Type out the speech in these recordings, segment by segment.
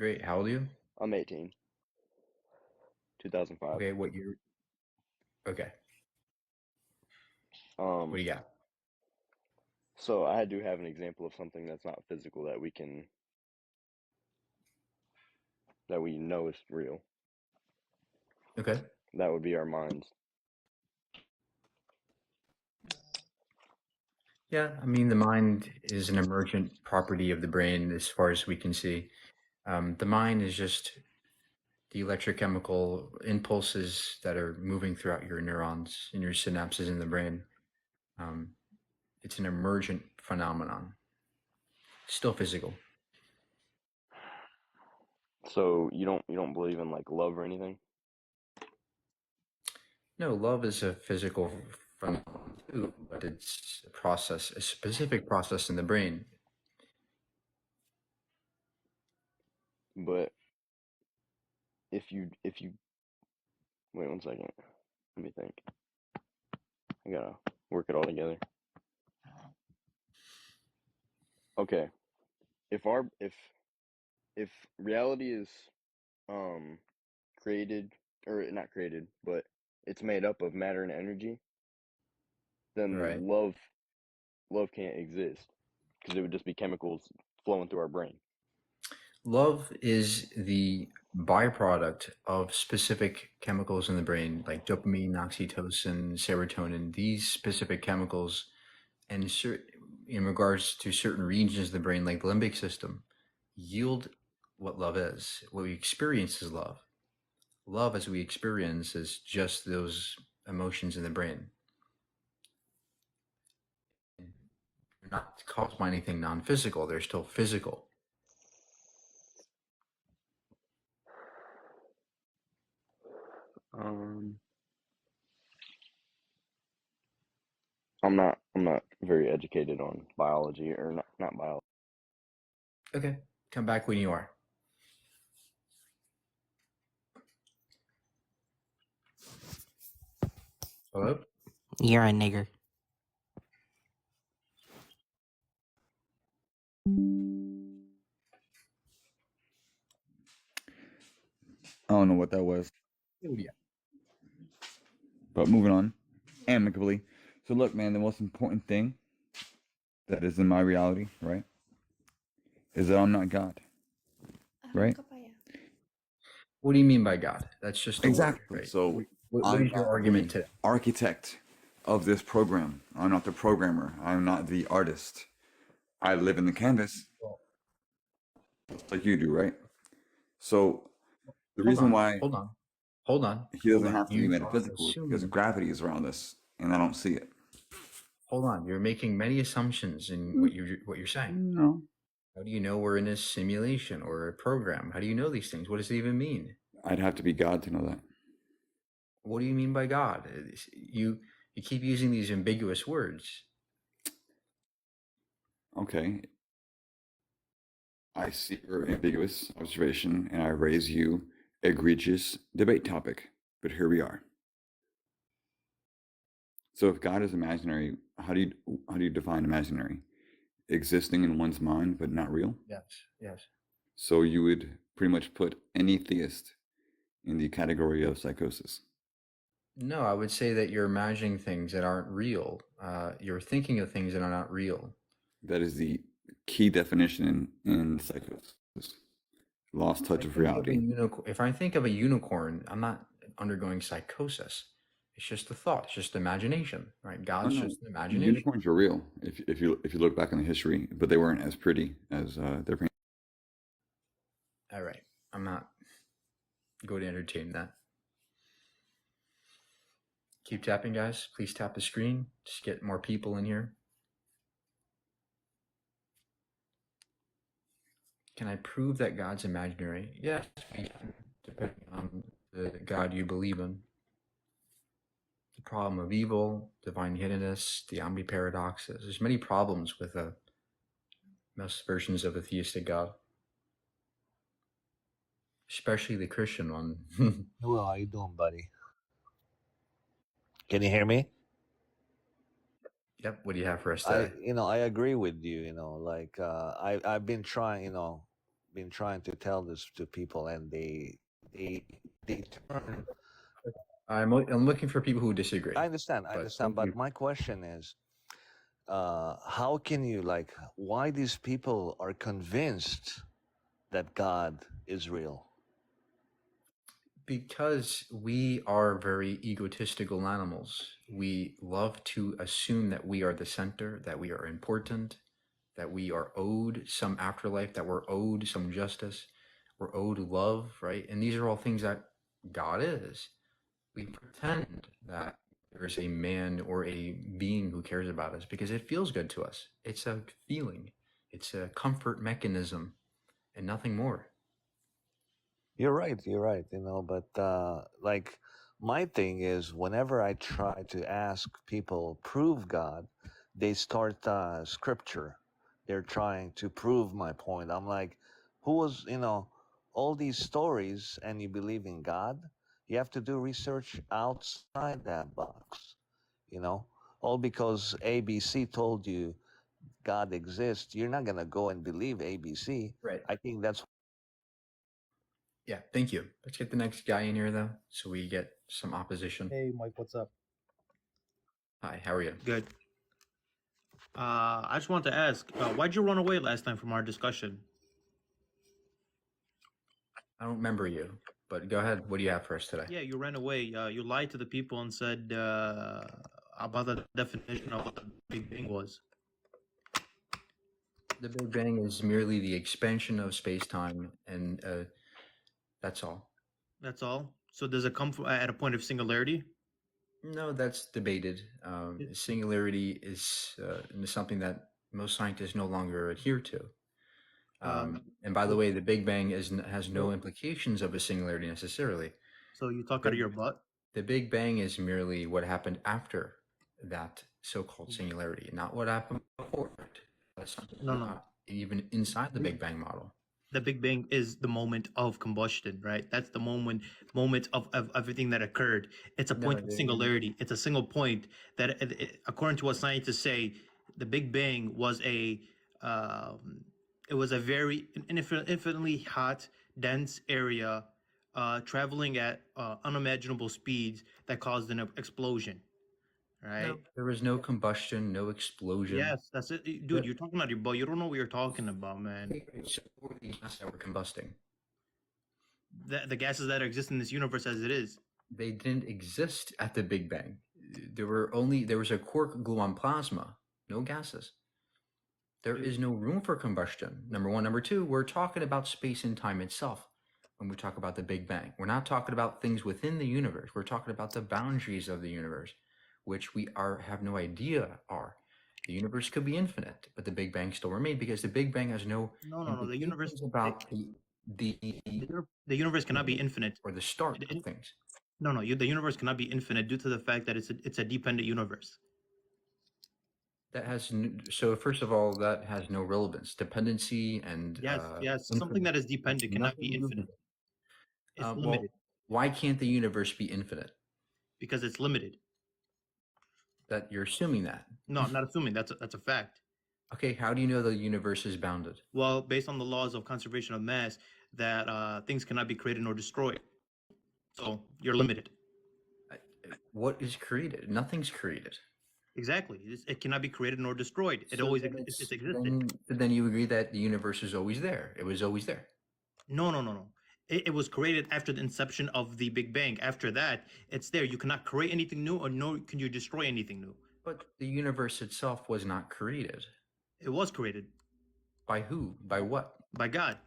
Great. How old are you? I'm 18, 2005. Okay, what year? Okay. What Um, do you got? so I do have an example of something that's not physical that we know is real. Okay. That would be our minds. Yeah, I mean, the mind is an emergent property of the brain as far as we can see. The mind is just the electrochemical impulses that are moving throughout your neurons and your synapses in the brain. Um, it's an emergent phenomenon, still physical. So you don't believe in like love or anything, No, love is a physical phenomenon too, but it's a process, a specific process in the brain. but if you wait 1 second, let me think. I gotta work it all together. Okay, if reality is um created or not created, but it's made up of matter and energy, Right. then love can't exist because it would just be chemicals flowing through our brain. Love is the byproduct of specific chemicals in the brain, like dopamine, oxytocin, serotonin. These specific chemicals, and in regards to certain regions of the brain, like the limbic system, yield what love is. What we experience is love. Love, as we experience, is just those emotions in the brain. They're not caused by anything non-physical. They're still physical. Um, I'm not very educated on biology or not biology. Okay, come back when you are. Hello? You're a nigger. I don't know what that was, Oh, yeah. but moving on amicably. So look, man, the most important thing that is in my reality, right, is that I'm not God, right? What do you mean by God? That's just a word, Exactly. right? So What I'm is your not the argument today? architect of this program. I'm not the programmer. I'm not the artist. I live in the canvas Well, like you do, right? So the hold reason on, why hold on, hold on, he hold doesn't on. have to be You are metaphysical is because assuming. gravity is around us and I don't see it. Hold on. You're making many assumptions in what you're saying. No. How do you know we're in a simulation or a program? How do you know these things? What does it even mean? I'd have to be God to know that. What do you mean by God? You keep using these ambiguous words. Okay. I see your ambiguous observation and I raise you egregious debate topic. But here we are. So if God is imaginary, how do you define imaginary? Existing in one's mind but not real? Yes, yes. So you would pretty much put any theist in the category of psychosis. No, I would say that you're imagining things that aren't real. You're thinking of things that are not real. That is the key definition in psychosis. Lost touch of reality. If I think of a unicorn, I'm not undergoing psychosis. It's just a thought. It's just imagination, right? Oh God's no, just an imagination. unicorns are real if you look back on the history, but they weren't as pretty as they're painted. All right. I'm not going to entertain that. Keep tapping, guys. Please tap the screen. Just get more people in here. Can I prove that God's imaginary? Yes, we can, depending on the God you believe in. The problem of evil, divine hiddenness, the omni paradoxes. There's many problems with most versions of a theistic God, especially the Christian one. Well, how you doing, buddy? Can you hear me? Yep. What do you have for us I, today? I agree with you. I've been trying. been trying to tell this to people, and they turn. I'm looking for people who disagree. I understand, But thank but you. my question is, how can you why these people are convinced that God is real? Because we are very egotistical animals. We love to assume that we are the center, that we are important, that we are owed some afterlife, that we're owed some justice, we're owed love, right? And these are all things that God is. We pretend that there's a man or a being who cares about us because it feels good to us. It's a feeling, it's a comfort mechanism, and nothing more. You're right. But my thing is, whenever I try to ask people prove God, they start scripture. They're trying to prove my point. I'm like, who was all these stories, and you believe in God? You have to do research outside that box. You know, all because ABC told you God exists. You're not gonna go and believe ABC. Right. I think that's Yeah, thank you. Let's get the next guy in here, though, so we get some opposition. Hey, Mike, what's up? Hi, how are you? Good. I just want to ask, why'd you run away last time from our discussion? I don't remember you, but go ahead. What do you have for us today? Yeah, you ran away. You lied to the people and said about the definition of what the Big Bang was. The Big Bang is merely the expansion of space-time, and that's all. That's all. So does it come from, at a point of singularity? No, that's debated. Singularity is something that most scientists no longer adhere to. And by the way, the Big Bang has no implications of a singularity necessarily. So you talk out of your butt? The Big Bang is merely what happened after that so-called singularity, not what happened before it. That's something not even inside the Big Bang model. The Big Bang is the moment of combustion, right? That's the moment of everything that occurred. It's a point of singularity. It's a single point that, according to what scientists say, the Big Bang was it was a very infinitely hot, dense area traveling at unimaginable speeds that caused an explosion, right? No, there was no combustion, no explosion. Yes, that's it. Dude, you're talking about your butt. You don't know what you're talking about, man. So what were the gases that were combusting? The gases that exist in this universe as it is. They didn't exist at the Big Bang. There was a quark gluon plasma, no gases. There is no room for combustion, number one. Number two, we're talking about space and time itself when we talk about the Big Bang. We're not talking about things within the universe. We're talking about the boundaries of the universe, which we have no idea are. The universe could be infinite, but the Big Bang still remained because the Big Bang has no The universe about the universe cannot be infinite, or the start of things. The universe cannot be infinite due to the fact that it's a dependent universe. That has so first of all, that has no relevance. Dependency and yes, something that is dependent cannot be infinite. It's limited. Why can't the universe be infinite? Because it's limited. That you're assuming that. No, I'm not assuming. That's a fact. Okay, how do you know the universe is bounded? Well, based on the laws of conservation of mass, that things cannot be created nor destroyed. So you're limited. What is created? Nothing's created. Exactly. It cannot be created nor destroyed. It always existed. Then you agree that the universe is always there. It was always there. No. It was created after the inception of the Big Bang. After that, it's there. You cannot create anything new, or nor can you destroy anything new. But the universe itself was not created. It was created. By who? By what? By God.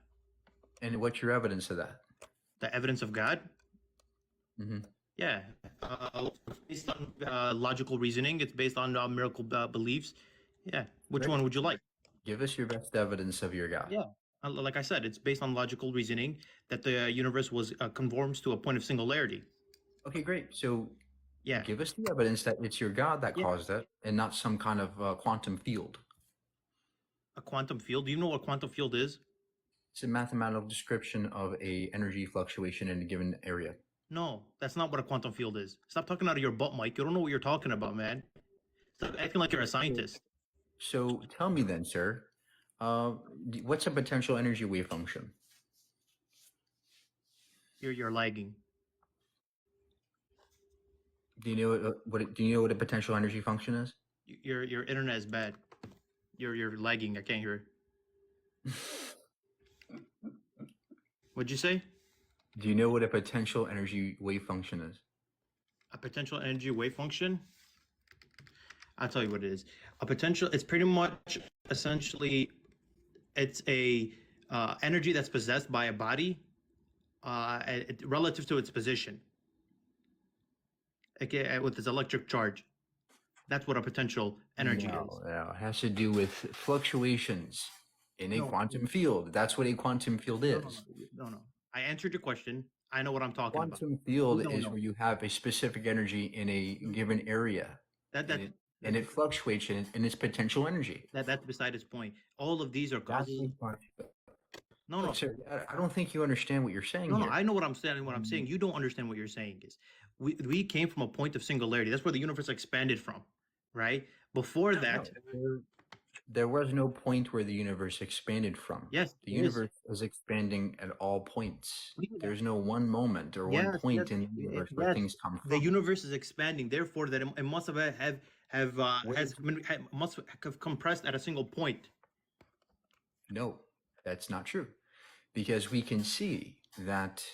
And what's your evidence of that? The evidence of God? Mm-hmm. Yeah. Based on logical reasoning. It's based on miracle beliefs. Yeah. Which one would you like? Give us your best evidence of your God. Yeah. Like I said, it's based on logical reasoning that the universe conforms to a point of singularity. Okay, great. So yeah, give us the evidence that it's your God that caused it and not some kind of quantum field. A quantum field? Do you know what a quantum field is? It's a mathematical description of a energy fluctuation in a given area. No, that's not what a quantum field is. Stop talking out of your butt, Mike. You don't know what you're talking about, man. Stop acting like you're a scientist. So tell me then, sir, What's a potential energy wave function? You're lagging. Do you know do you know what a potential energy function is? Your internet is bad. You're lagging. I can't hear. What'd you say? Do you know what a potential energy wave function is? A potential energy wave function? I'll tell you what it is. A potential, it's pretty much essentially, it's a energy that's possessed by a body relative to its position, okay, with its electric charge. That's what a potential energy is. No, it has to do with fluctuations in a quantum field. That's what a quantum field is. No. I answered your question. I know what I'm talking about. Quantum field is where you have a specific energy in a given area. And it fluctuates in its potential energy. That's beside its point. All of these are causes. No. Sir, I don't think you understand what you're saying No, here. I know what I'm saying. What I'm saying, you don't understand what you're saying is we came from a point of singularity. That's where the universe expanded from, right? Before that, there was no point where the universe expanded from. Yes, the universe is expanding at all points. There's no one moment or one point in the universe where things come from. The universe is expanding, therefore, that it must must have compressed at a single point. No, that's not true, because we can see that.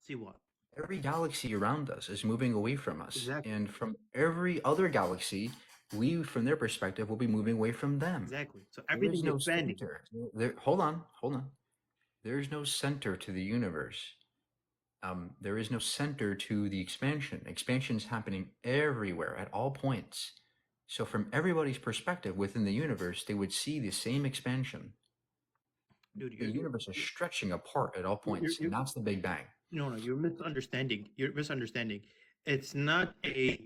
See what? Every galaxy around us is moving away from us, Exactly. And from every other galaxy, we, from their perspective, will be moving away from them. Exactly. So everything is expanding. Hold on. There's no center to the universe. There is no center to the expansion. Expansion is happening everywhere at all points. So from everybody's perspective within the universe, they would see the same expansion. Dude, the universe is stretching apart at all points, and that's the Big Bang. No, you're misunderstanding. It's not a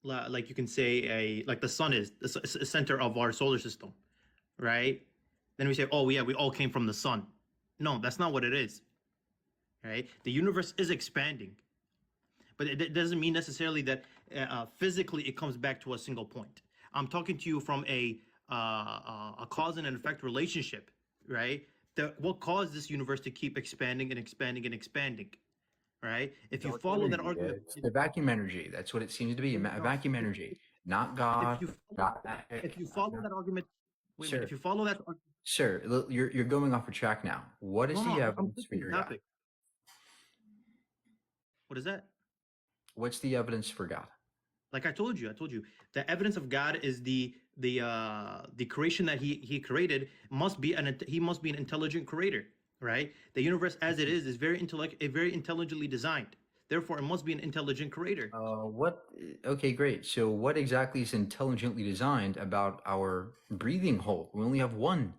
like you can say like the sun is the center of our solar system, right? Then we say, oh yeah, we all came from the sun. No, that's not what it is, right? The universe is expanding, but it doesn't mean necessarily that physically it comes back to a single point. I'm talking to you from a cause and effect relationship, right? What caused this universe to keep expanding and expanding and expanding, right? If you follow that argument, it's the vacuum energy. That's what it seems to be. Vacuum energy, not God. If you follow that argument, wait a minute. If you follow that, sir, you're going off a track now. What is the evidence for your God? What is that? What's the evidence for God? Like I told you, the evidence of God is the creation that he created he must be an intelligent creator, right? The universe as it is very intelligently designed. Therefore, it must be an intelligent creator. Okay, great. So what exactly is intelligently designed about our breathing hole? We only have one.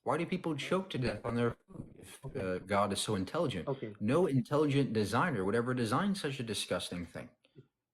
Why do people choke to death on their food if God is so intelligent? Okay. No intelligent designer would ever design such a disgusting thing.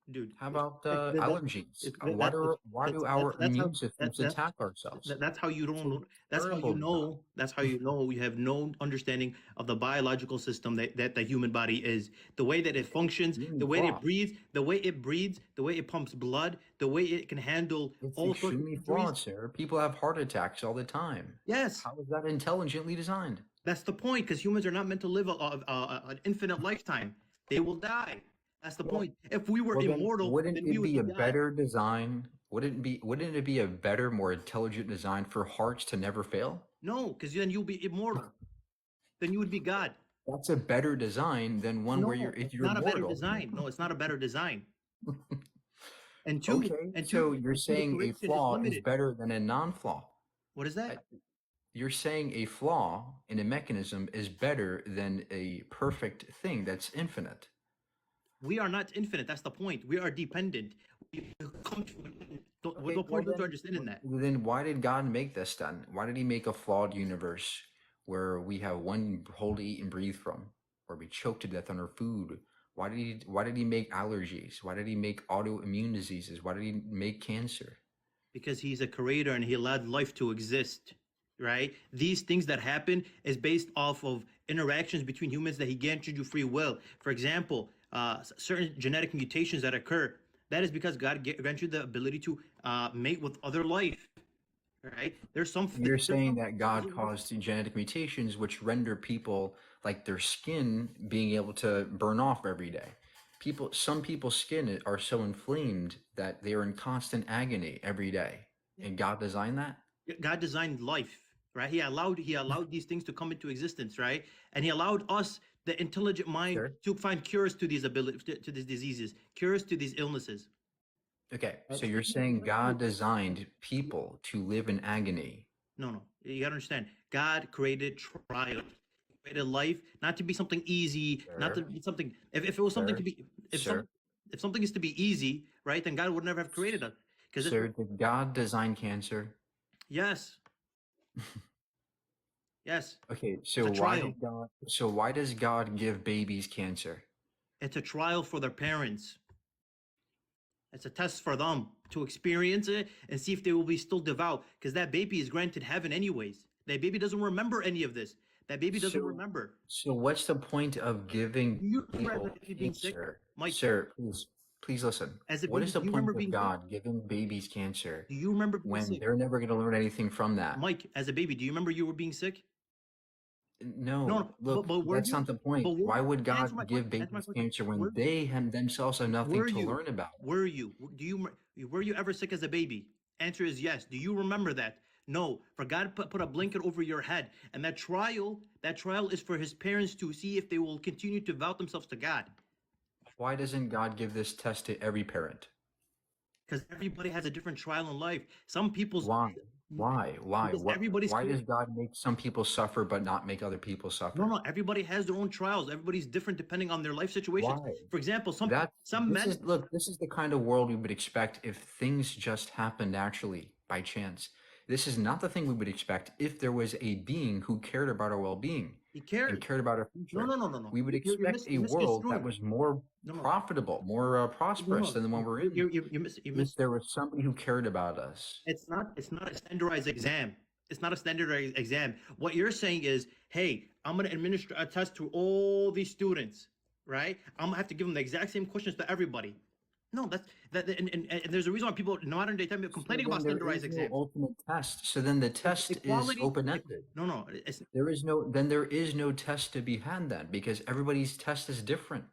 Dude, how about allergies? Why do our immune systems attack ourselves? That's how you don't. That's how you know. That's how you know we have no understanding of the biological system that the human body is. The way that it functions, the way it breathes, the way it pumps blood, the way it can handle all sorts of extremely flawed, sir. People have heart attacks all the time. Yes. How is that intelligently designed? That's the point, because humans are not meant to live an infinite lifetime. They will die. That's the point. If we were immortal, wouldn't it be a better design? Wouldn't it be a better, more intelligent design for hearts to never fail? No, because then you'll be immortal. Then you would be God. That's a better design than one where you're not immortal. A better design. No, it's not a better design. So you're saying a flaw is better than a non-flaw. What is that? You're saying a flaw in a mechanism is better than a perfect thing that's infinite. We are not infinite. That's the point. We are dependent. What point do you understand in that? Then why did God make this then? Why did he make a flawed universe where we have one hole to eat and breathe from, where we choke to death on our food? Why did he make allergies? Why did he make autoimmune diseases? Why did he make cancer? Because he's a creator and he allowed life to exist, right? These things that happen is based off of interactions between humans that he granted you free will. For example, certain genetic mutations that occur, that is because God granted you the ability to mate with other life, right? There's some. You're There's saying some, that God caused genetic mutations which render people, like their skin, being able to burn off every day. Some people's skin are so inflamed that they are in constant agony every day. And God designed that? God designed life, right? He allowed these things to come into existence, right? And he allowed us, the intelligent mind, Sure. to find cures to these to these diseases, cures to these illnesses. Okay, so you're saying God designed people to live in agony. No, you gotta understand. God created trials. He created life not to be something easy, not to Sure. be something. If it was something Sure. to be, Sure. if something is to be easy, right? Then God would never have created us. Because Sir, did God design cancer? yes, yes, Okay, it's so a trial. why does God give babies cancer? It's a trial for their parents. It's a test for them to experience it and see if they will be still devout. Because that baby is granted heaven anyways. That baby doesn't remember any of this. That baby doesn't So remember. so what's the point of giving Do you remember as a people baby being sick, cancer? Mike? Sir, please listen. As a What baby, is do the you point remember of being sick? God giving babies cancer Do you remember being when sick? they're never going to learn anything from that? Mike, as a baby, do you remember you were being sick? No, No, look, but were that's you? not the point. But Why would answer my God question. give Answer my babies question. cancer when Were they themselves have nothing were to you? learn about? Were you? Do you? Were you ever sick as a baby? Answer is yes. Do you remember that? No. For God put a blanket over your head, and that trial is for His parents to see if they will continue to vow themselves to God. Why doesn't God give this test to every parent? Because everybody has a different trial in life. Some people's Why? because everybody's Why does God make some people suffer but not make other people suffer? no. Everybody has their own trials. Everybody's different depending on their life situations. Why? For example, some This men. is look, this is the kind of world we would expect if things just happened naturally by chance. This is not the thing we would expect if there was a being who cared about our well-being He and cares. cared about our future. No. We would You're expect a world that misconstruing. was more No. profitable, more prosperous No. than the one we're in You if there was somebody who cared about us. It's not. It's not a standardized exam. It's not a standardized exam. What you're saying is, hey, I'm gonna administer a test to all these students, right? I'm gonna have to give them the exact same questions to everybody. No, and there's a reason why people in modern day time are So complaining then about there standardized is no exams. ultimate test. So then the test is Equality. open-ended. No. It's There is no test to be had then because everybody's test is different.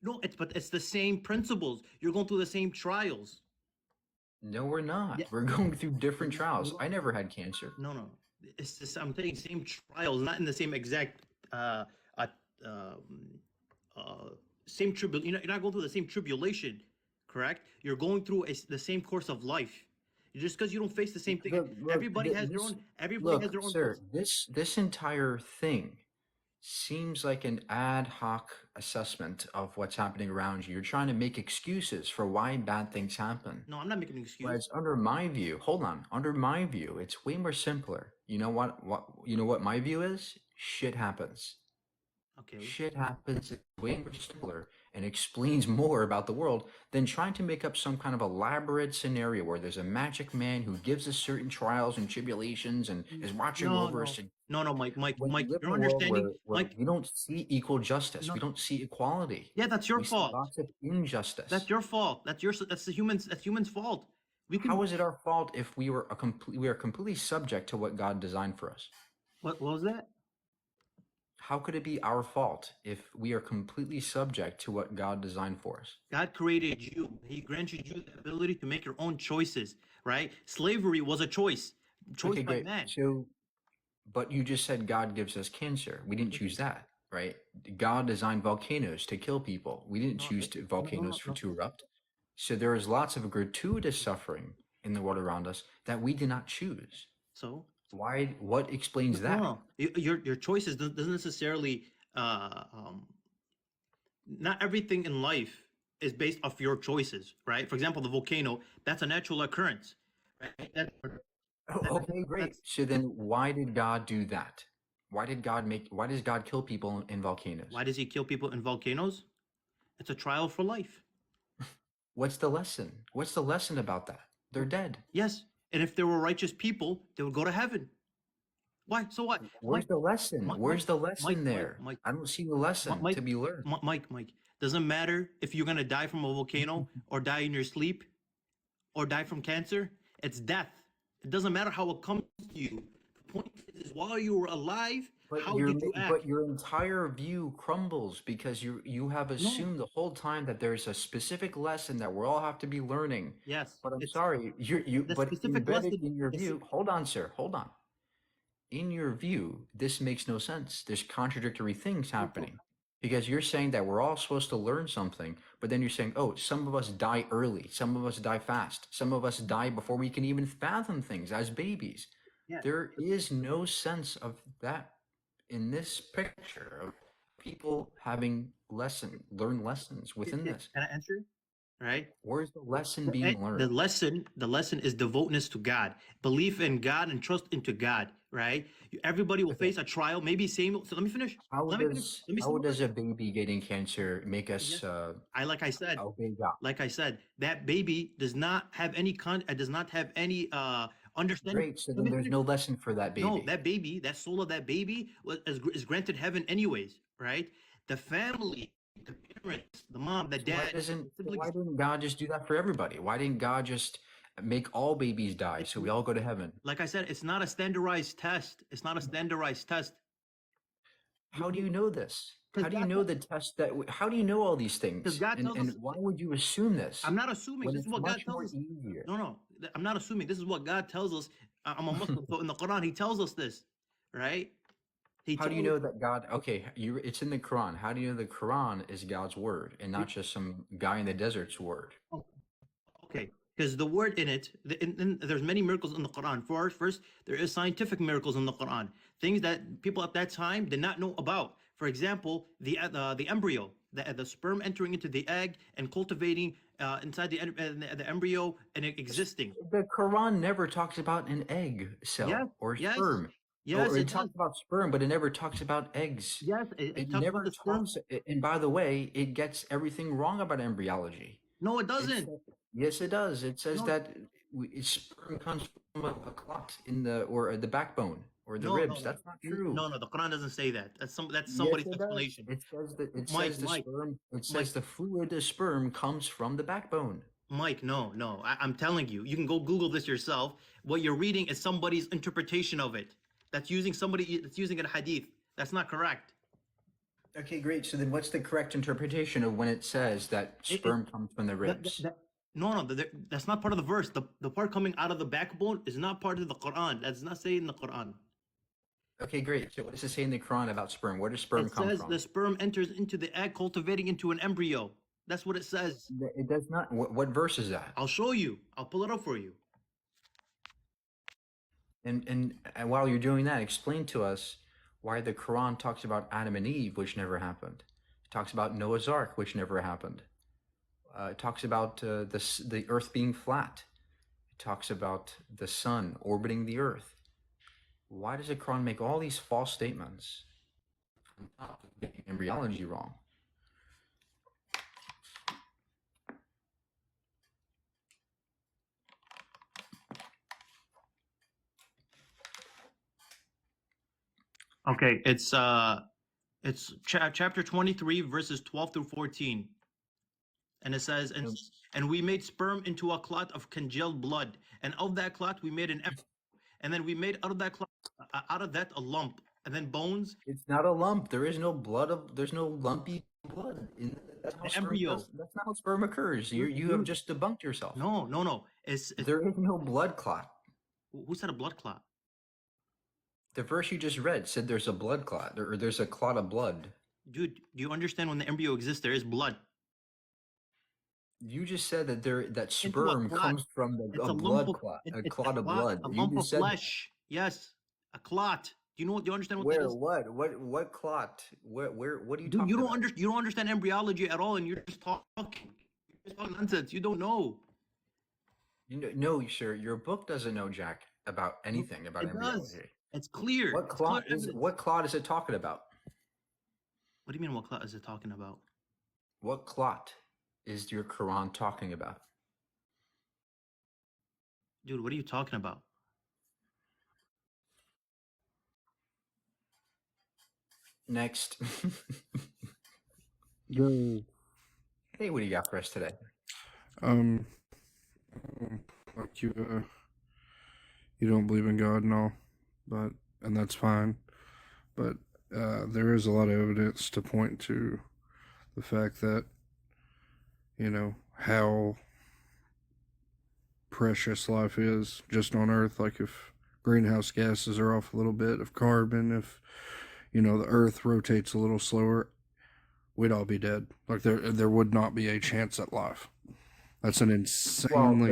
no. It's the same principles. You're going through the same trials. No, we're not. Yeah. We're going through different trials. I never had cancer. No. It's just, I'm saying same trials, not in the same exact um, same tribulation. You're not going through the same tribulation, correct? You're going through the same course of life. Just because you don't face the same thing, everybody has their own. Everybody has their own. Sir, this entire thing seems like an ad hoc assessment of what's happening around you. You're trying to make excuses for why bad things happen. No, I'm not making an excuse. Whereas under my view, hold on, under my view, it's way more simpler. You know what my view is? Shit happens. Okay. Shit happens. It's way more simpler and explains more about the world than trying to make up some kind of elaborate scenario where there's a magic man who gives us certain trials and tribulations and is watching over us. No, Mike, When we live you're in a world understanding, where Mike. we don't see equal justice, No. we don't see equality. Yeah, that's your We see fault. lots of injustice. That's your fault. That's the humans. That's humans' fault. We can. How is it our fault if we are completely subject to what God designed for us? What was that? How could it be our fault if we are completely subject to what God designed for us? God created you. He granted you the ability to make your own choices, right? Slavery was a choice Okay, by great. man. So, but you just said God gives us cancer. We didn't choose that, right? God designed volcanoes to kill people. We didn't choose volcanoes to erupt. So there is lots of gratuitous suffering in the world around us that we did not choose. So Why? What explains that? no. Your choices doesn't necessarily. Not everything in life is based off your choices, right? For example, the volcano, that's a natural occurrence, right? Okay, great. So then why did God do that? Why does God kill people in volcanoes? Why does he kill people in volcanoes? It's a trial for life. What's the lesson? What's the lesson about that? They're dead. Yes. And if there were righteous people, they would go to heaven. Why? So what? Where's the lesson? Where's the lesson there? Mike, I don't see the lesson to be learned. Mike, doesn't matter if you're going to die from a volcano or die in your sleep or die from cancer. It's death. It doesn't matter how it comes to you. The point is, while you were alive, how did you act? But your entire view crumbles because you have assumed the whole time that there's a specific lesson that we all have to be learning. Yes. But I'm sorry, but specific embedded lesson in your is- view. Hold on, sir. Hold on. In your view, this makes no sense. There's contradictory things happening because you're saying that we're all supposed to learn something, but then you're saying, oh, some of us die early, some of us die fast, some of us die before we can even fathom things as babies. Yeah. There is no sense of that in this picture of people having learn lessons within this. Can I answer? Right? Where's the lesson being learned? The lesson is devoteness to God, belief in God, and trust into God. Right? Everybody will face a trial. Maybe same. So let me finish. How does a baby getting cancer make us? Like I said, obey God? Like I said, that baby does not have any understanding. Great. So then there's no lesson for that baby. No, that baby, that soul of that baby is granted heaven anyways, right? The family, the parents, the mom, the dad. Why didn't God just do that for everybody? Why didn't God just make all babies die so we all go to heaven? Like I said, it's not a standardized test. It's not a standardized test. How do you know this? How do you know the test that? How do you know all these things? Because God tells us. Why would you assume this? I'm not assuming. This is what God tells us. Easier. No, I'm not assuming. This is what God tells us. I'm a Muslim, so in the Quran, He tells us this, right? How do you know that God? Okay, it's in the Quran. How do you know the Quran is God's word and not just some guy in the desert's word? Okay, because the word in it, there's many miracles in the Quran. First, there is scientific miracles in the Quran, things that people at that time did not know about. For example, the embryo, the sperm entering into the egg and cultivating inside the embryo and existing. The Quran never talks about an egg cell or sperm. Yes, it talks about sperm, but it never talks about eggs. Yes, it talks never about the sperm. And by the way, it gets everything wrong about embryology. No, it doesn't. Yes, it does. It says that sperm comes from a clot in the backbone or the ribs. No, that's not true. No, the Quran doesn't say that. That's somebody's explanation. It says that sperm. It says the fluid of sperm comes from the backbone. Mike, no. I'm telling you, you can go Google this yourself. What you're reading is somebody's interpretation of it. That's using a hadith. That's not correct. Okay, great. So then what's the correct interpretation of when it says that sperm comes from the ribs? No, that's not part of the verse. The part coming out of the backbone is not part of the Quran. That's not saying in the Quran. Okay, great. So what does it say in the Quran about sperm? Where does sperm come from? It says the sperm enters into the egg, cultivating into an embryo. That's what it says. It does not. What verse is that? I'll show you. I'll pull it up for you. And while you're doing that, explain to us why the Quran talks about Adam and Eve, which never happened. It talks about Noah's Ark, which never happened. It talks about the Earth being flat. It talks about the sun orbiting the Earth. Why does the Quran make all these false statements? Getting embryology wrong. Okay, it's chapter 23, verses 12 through 14. And it says, and we made sperm into a clot of congealed blood, and of that clot we made an embryo, and then we made out of that a lump, and then bones. It's not a lump. There is no blood. There's no lumpy blood in the embryo. That's not how sperm occurs. You have just debunked yourself. No. There is no blood clot. Who said a blood clot? The verse you just read said there's a blood clot, or there's a clot of blood. Dude, do you understand when the embryo exists, there is blood? You just said that sperm comes from a blood clot, a clot of blood. A lump of flesh. Yes, a clot. Do you understand what that is? What clot? What are you talking about? You don't understand embryology at all, and you're just talking. You're just talking nonsense. You don't know. No, sir. Your book doesn't know jack about anything about embryology. It's clear. What clot is it talking about? What do you mean? What clot is it talking about? What clot is your Quran talking about? Dude, what are you talking about? Next. Yo. Hey, what do you got for us today? Like you you don't believe in God and all, and that's fine. But there is a lot of evidence to point to the fact that, how precious life is just on Earth. Like if greenhouse gases are off a little bit of carbon, if, the Earth rotates a little slower, we'd all be dead. Like there would not be a chance at life. That's an insanely...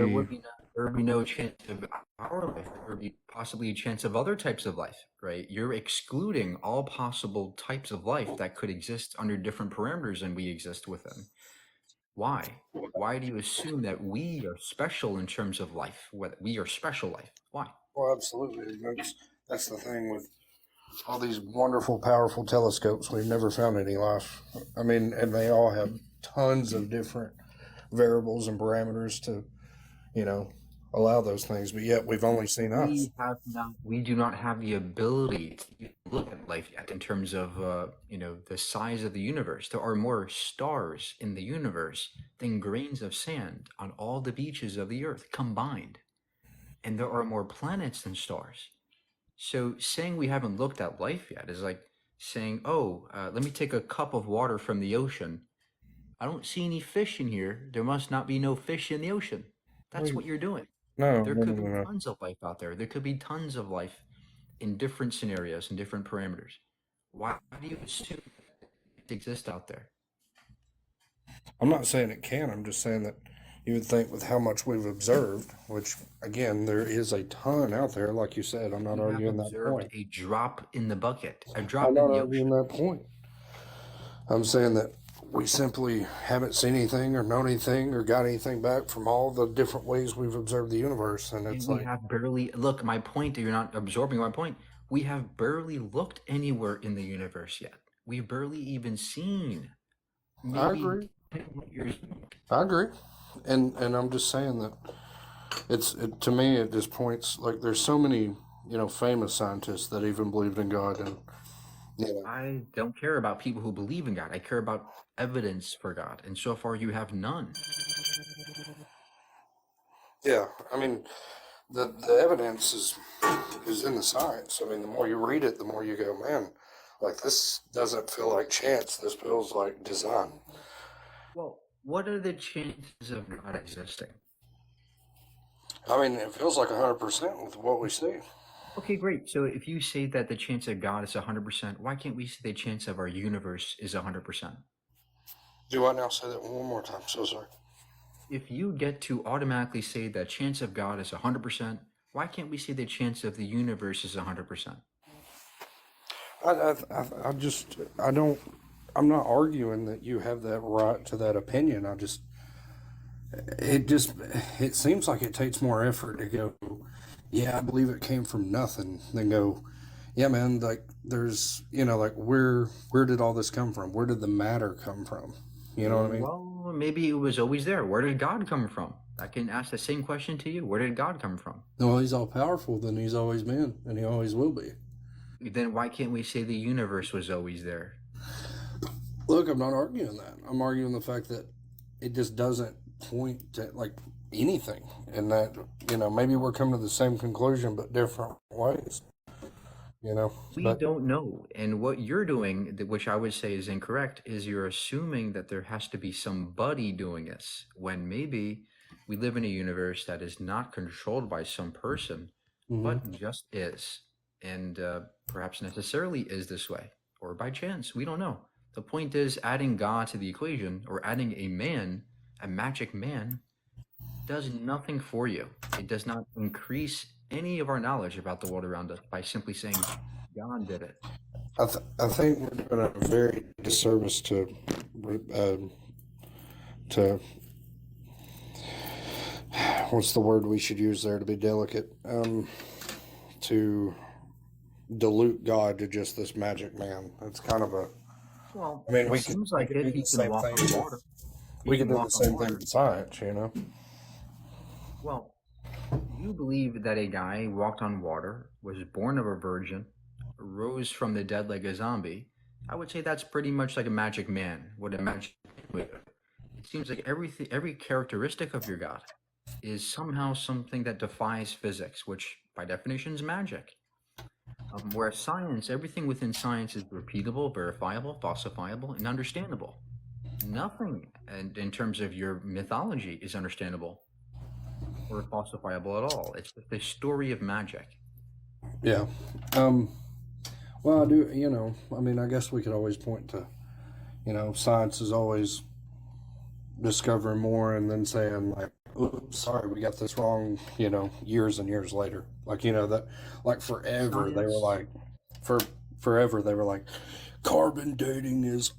There would be no chance of our life. There would be possibly a chance of other types of life, right? You're excluding all possible types of life that could exist under different parameters than we exist within. Why? Why do you assume that we are special in terms of life? What we are special life? Why? Well, absolutely. That's the thing with all these wonderful, powerful telescopes. We've never found any life. I mean, and they all have tons of different variables and parameters to, allow those things. But yet we've only seen us. We do not have the ability to look at life yet in terms of, the size of the universe. There are more stars in the universe than grains of sand on all the beaches of the earth combined. And there are more planets than stars. So saying we haven't looked at life yet is like saying, let me take a cup of water from the ocean. I don't see any fish in here. There must not be no fish in the ocean. That's what you're doing. No, There could be tons of life out there. There could be tons of life in different scenarios and different parameters. Why do you assume it exists out there? I'm not saying it can. I'm just saying that you would think with how much we've observed, which again, there is a ton out there. Like you said, I'm not arguing that point. A drop in the bucket, a drop I'm in not the arguing ocean. that point. I'm saying that we simply haven't seen anything or known anything or got anything back from all the different ways we've observed the universe. And it's we have barely, look, my point, you're not absorbing my point. We have barely looked anywhere in the universe yet. We've barely even seen. I agree. I agree. And I'm just saying that to me, it just points, like there's so many, famous scientists that even believed in God. And I don't care about people who believe in God. I care about evidence for God. And so far you have none. Yeah, I mean, the evidence is in the science. I mean, the more you read it, the more you go, man, like this doesn't feel like chance. This feels like design. Well, what are the chances of God existing? I mean, it feels like 100% with what we see. Okay, great. So if you say that the chance of God is 100%, why can't we say the chance of our universe is 100%? Do I now say that one more time? So sorry. If you get to automatically say the chance of God is 100%, why can't we say the chance of the universe is 100%? I'm not arguing that you have that right to that opinion. It seems like it takes more effort to go, yeah, I believe it came from nothing, than go, yeah, man, like there's, like where did all this come from? Where did the matter come from? You know what I mean? Well, maybe it was always there. Where did God come from? I can ask the same question to you. Where did God come from? Well, he's all powerful, then he's always been, and he always will be. Then why can't we say the universe was always there? Look, I'm not arguing that. I'm arguing the fact that it just doesn't point to like anything, and that maybe we're coming to the same conclusion but different ways. We don't know. And what you're doing, which I would say is incorrect, is you're assuming that there has to be somebody doing this, when maybe we live in a universe that is not controlled by some person, but just is, and perhaps necessarily is this way, or by chance. We don't know. The point is, adding God to the equation, or adding a magic man, does nothing for you. It does not increase any of our knowledge about the world around us by simply saying God did it. I think we're doing a very disservice to what's the word we should use there to be delicate, to dilute God to just this magic man. It's kind of a, well, I mean, it seems like it. He can walk on water. We can do the same thing in science, Well, you believe that a guy walked on water, was born of a virgin, rose from the dead like a zombie. I would say that's pretty much like a magic man. What a magic man. It seems like every characteristic of your God is somehow something that defies physics, which by definition, is magic. Whereas science, everything within science is repeatable, verifiable, falsifiable, and understandable. Nothing in terms of your mythology is understandable or falsifiable at all. It's the story of magic. Yeah. Well, I do, I mean, I guess we could always point to, science is always discovering more and then saying, like, oops, sorry, we got this wrong, years and years later. Like, that, like, forever, they were like, forever, they were like, carbon dating is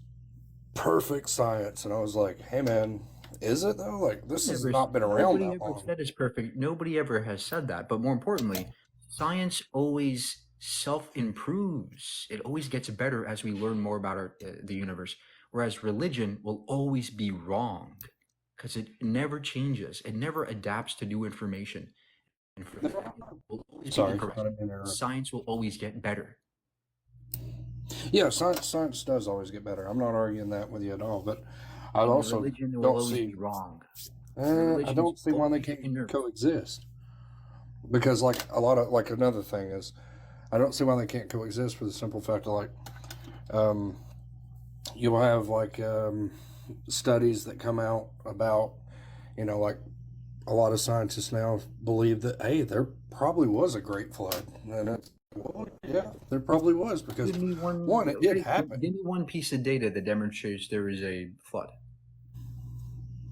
perfect science. And I was like, hey, man, is it though? Like, this has not been around that long. Nobody ever said it's perfect. Nobody ever has said that. But more importantly, science always self-improves. It always gets better as we learn more about the universe. Whereas religion will always be wrong because it never changes. It never adapts to new information. And will always be incorrect. Science will always get better. Yeah, science does always get better. I'm not arguing that with you at all, but I also religion will don't always see be wrong. I don't see why they can't coexist. Because like a lot of like another thing is, I don't see why they can't coexist for the simple fact of like, you'll have like studies that come out about, like a lot of scientists now believe that hey, there probably was a great flood, and it's, well, yeah, there probably was because it did happen. Give me one piece of data that demonstrates there is a flood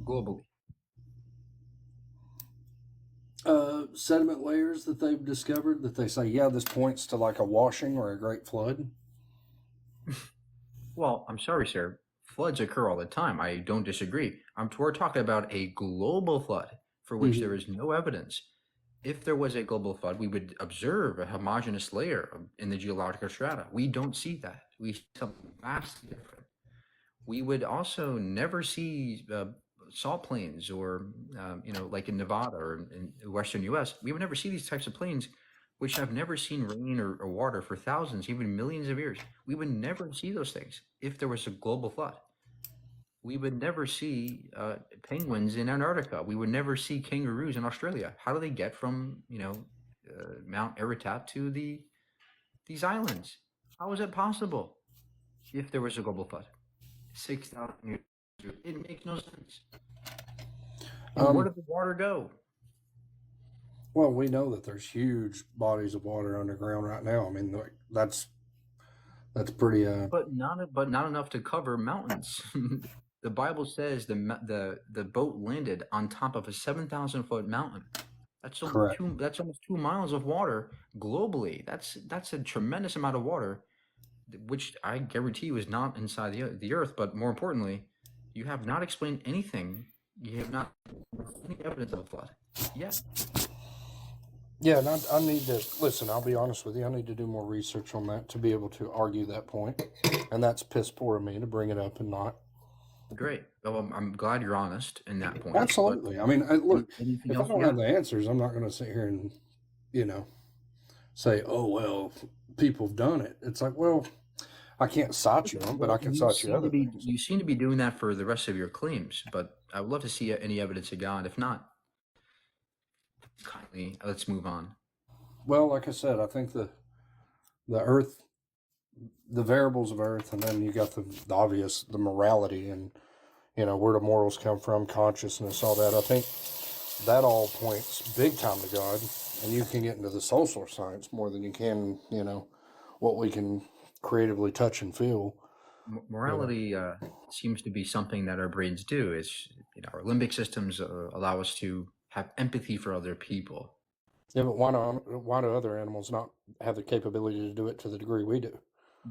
globally. Sediment layers that they've discovered that they say, yeah, this points to like a washing or a great flood. Well, I'm sorry, sir. Floods occur all the time. I don't disagree. We're talking about a global flood for which there is no evidence. If there was a global flood, we would observe a homogeneous layer in the geological strata. We don't see that. We see something vastly different. We would also never see salt plains or, like in Nevada or in Western U.S., we would never see these types of plains, which have never seen rain or water for thousands, even millions of years. We would never see those things if there was a global flood. We would never see penguins in Antarctica. We would never see kangaroos in Australia. How do they get from, Mount Ararat to these islands? How is it possible if there was a global flood? 6,000 years ago. It makes no sense. And where did the water go? Well, we know that there's huge bodies of water underground right now. I mean, that's pretty. But not enough to cover mountains. The Bible says the boat landed on top of a 7,000-foot mountain. That's almost 2 miles of water globally. That's a tremendous amount of water, which I guarantee was not inside the earth. But more importantly, you have not explained anything. You have not any evidence of a flood yet. Yeah, and I need to listen. I'll be honest with you. I need to do more research on that to be able to argue that point, and that's piss poor of me to bring it up and not. Great. Well, I'm glad you're honest in that point. Absolutely. I mean, look, if I don't have the answers, I'm not going to sit here and, say, oh, well, people have done it. It's like, well, I can't cite you them, but I can cite you other things. You seem to be doing that for the rest of your claims, but I would love to see any evidence of God. If not, kindly, let's move on. Well, like I said, I think the earth, the variables of earth, and then you got the obvious, the morality and, where the morals come from, consciousness, all that. I think that all points big time to God, and you can get into the social science more than you can, what we can creatively touch and feel. Morality seems to be something that our brains do. It's, our limbic systems allow us to have empathy for other people. Yeah, but why do other animals not have the capability to do it to the degree we do?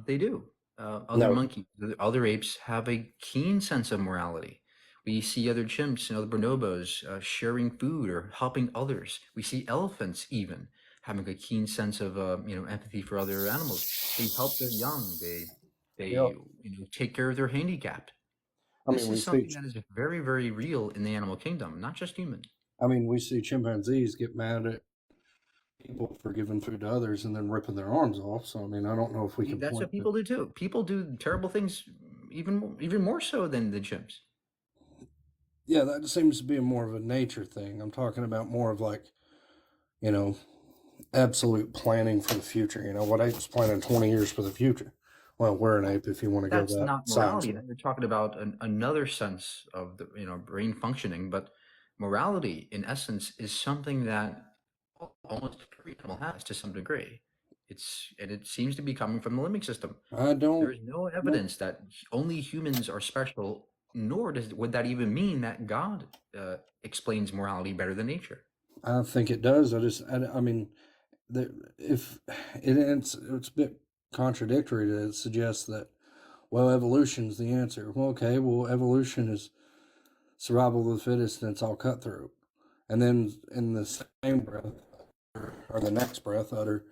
They do. Other monkeys, other apes have a keen sense of morality. We see other chimps and other bonobos sharing food or helping others. We see elephants even having a keen sense of empathy for other animals. They help their young. They take care of their handicapped. This is something that is very, very real in the animal kingdom, not just human. I mean, we see chimpanzees get mad at people for giving food to others and then ripping their arms off. So, I mean, I don't know if we can. That's what people do too. People do terrible things, even more so than the chimps. Yeah, that seems to be more of a nature thing. I'm talking about more of like, absolute planning for the future. You know, what ape's planning 20 years for the future? Well, we're an ape if you want to go That's that not science morality. way. You're talking about another sense of the brain functioning, but morality, in essence, is something that almost every animal has to some degree. It seems to be coming from the limbic system. I There don't is no know. evidence that only humans are special, nor would that even mean that God explains morality better than nature. I think it does. I mean, if it's a bit contradictory to suggest that, well, evolution's the answer. Well, okay, well, evolution is survival of the fittest and it's all cutthroat. And then in the same breath, or the next breath, utter,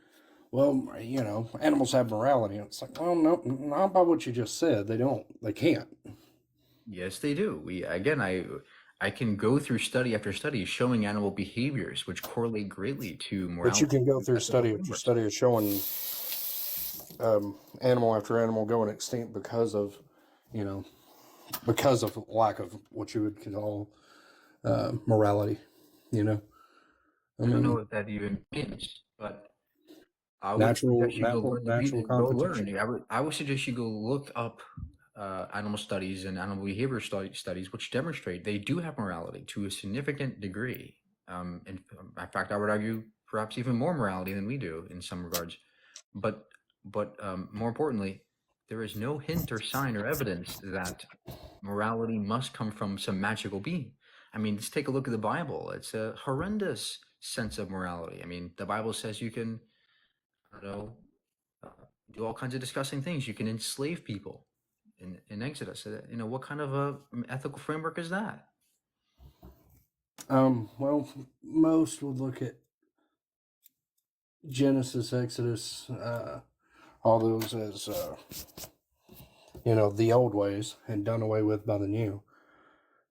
well, you know, animals have morality. And it's like, well, no, not by what you just said. They don't. They can't. Yes, they do. I can go through study after study showing animal behaviors which correlate greatly to But you morality can go and through ethical study after frameworks. study of showing animal after animal going extinct because of, you know, because of lack of what you would call morality. You know, I I don't know mean, what that even means, but I would natural, suggest you go natural, learn natural go learn. competition. I would suggest you go look up animal studies and animal behavior studies, which demonstrate they do have morality to a significant degree. In fact, I would argue perhaps even more morality than we do in some regards. But more importantly, there is no hint or sign or evidence that morality must come from some magical being. I mean, let's take a look at the Bible. It's a horrendous sense of morality. I mean, the Bible says you can, I don't know, uh, do all kinds of disgusting things. You can enslave people in Exodus. What kind of a ethical framework is that? Well, most would look at Genesis, Exodus, all those as you know, the old ways and done away with by the new.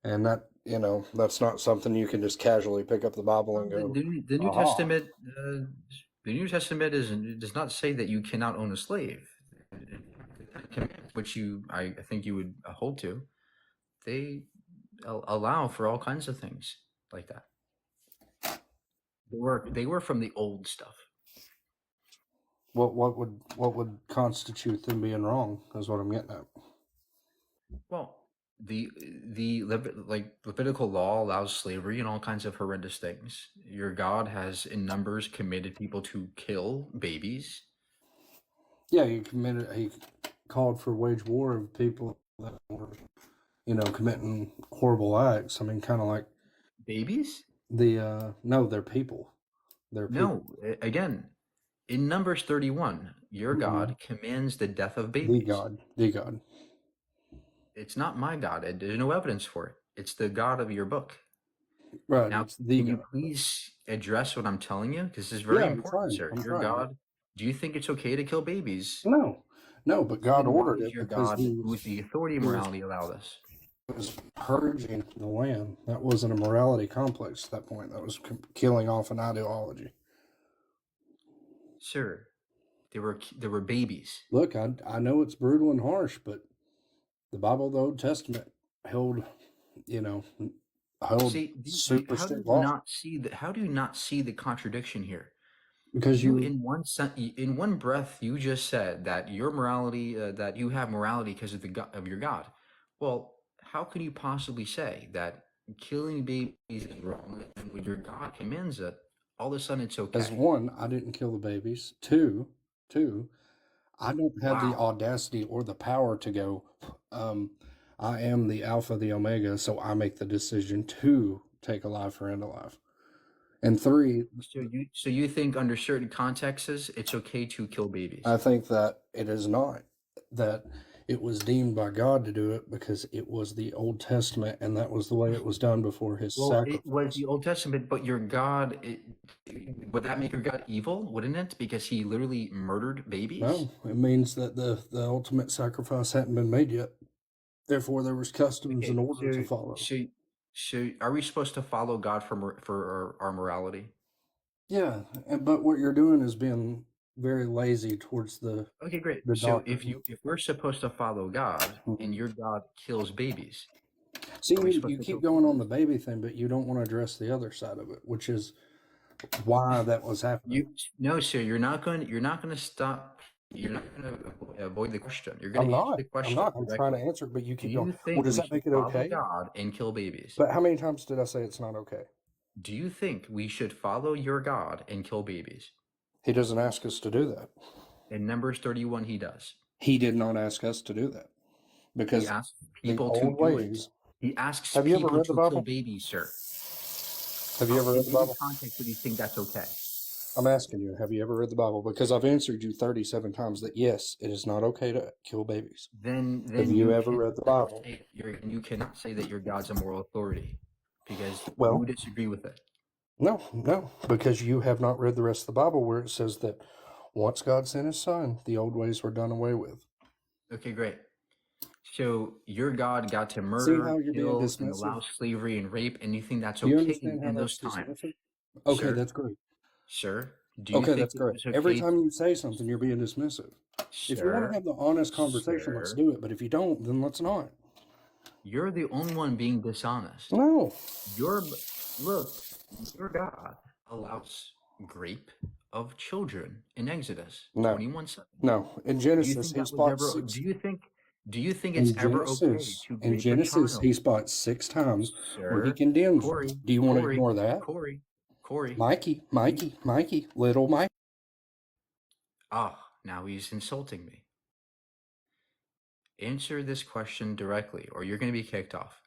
And that, you know, that's not something you can just casually pick up the Bible and go, The New aha. Testament, does not say that you cannot own a slave, which I think you would hold to. They allow for all kinds of things like that. They were from the old stuff. What would constitute them being wrong is what I'm getting at. Well, like Levitical law allows slavery and all kinds of horrendous things. Your God has in numbers commanded people to kill babies. Yeah, he called for wage war of people that were, you know, committing horrible acts. I mean, kind of like Babies? no, they're people. They're people. No, again, in Numbers 31, your God commands the death of The babies. God, the God. It's not my God. There's no evidence for it. It's the God of your book. Right, Now, it's the can you God. please address what I'm telling you? Because this is very Yeah, I'm important, trying. sir. I'm Your trying. God, do you think it's okay to kill babies? No, but God Then why ordered does it your because God, with the authority of he was morality, allow this? was purging the land. That wasn't a morality complex at that point. That was killing off an ideology. Sir, there were babies. Look, I know it's brutal and harsh, but the Bible, the Old Testament, held, you know, held See, super how do strict you law not see how do you not see the contradiction here? because You you, in one breath you just said that your morality that you have morality because of of your God. Well, how can you possibly say that killing babies is wrong and when your God commands it, all of a sudden it's as okay? one, I didn't kill the babies. Two, I don't have the Wow. audacity or the power to go. Um, I am the Alpha, the Omega, so I make the decision to take a life or end a life. And three, So you think under certain contexts it's okay to kill I babies? think that it is not, that it was deemed by God to do it because it was the Old Testament and that was the way it was done before his Well, it was sacrifice. the Old Testament, but your God, would that make your God evil? Wouldn't it? Because he literally murdered babies? No, it means that the ultimate sacrifice hadn't been made yet. Therefore, there was customs and Okay, order to follow. so are we supposed to follow God for our morality? Yeah, but what you're doing is being very lazy towards Okay, great. the So doctrine. if we're supposed to follow God and Mhm. your God kills babies, See, are we you, supposed you to kill keep going on babies? the baby thing, but you don't want to address the other side of it, which is why that was happening. No, sir. You're not going to stop. You're not going to avoid the question. You're going I'm to answer not. the I'm question not. I'm trying to directly. answer it, but you Do keep you going. Well, think does we that should make it follow okay? God and kill babies? But how many times did I say it's not okay? Do you think we should follow your God and kill babies? He doesn't ask us to do that. In Numbers 31, he does. He did not ask us to do that He because asks the people to old do it. ways. He asks Have you ever people read the to kill Bible? babies, sir. Have you ever In read the any Bible? context, would you think that's okay? I'm asking you, have you ever read the Bible? Because I've answered you 37 times that yes, it is not okay to kill babies. Then Have you ever can read the Bible? you cannot say that your God's a moral authority because Well, you disagree with it. No, because you have not read the rest of the Bible where it says that once God sent his son, the old ways were done away with. Okay, great. So your God got to See murder, how you're being kill, and dismissive? allow slavery and rape, and you think that's Do you okay understand how in that's those times? dismissive? Okay, Sir, that's great. sir, do you Okay, think that's it great. was okay? Every time you say something, you're being dismissive. If you want Sir, to have the honest conversation, let's sir, do it. But if you don't, then let's not. you're the only one being dishonest. No. Your God allows grape of children in Exodus No. 21:7. No. In Do you Genesis, think he that was spots ever? six. Do you think In it's ever okay Genesis, to in grape a Genesis, child? he spots 6 times where he Sir, condemns. Corey, Do you want to Corey, ignore that? Corey, Mikey, little Mike. now he's insulting me. Answer this question directly, or you're going to be kicked off.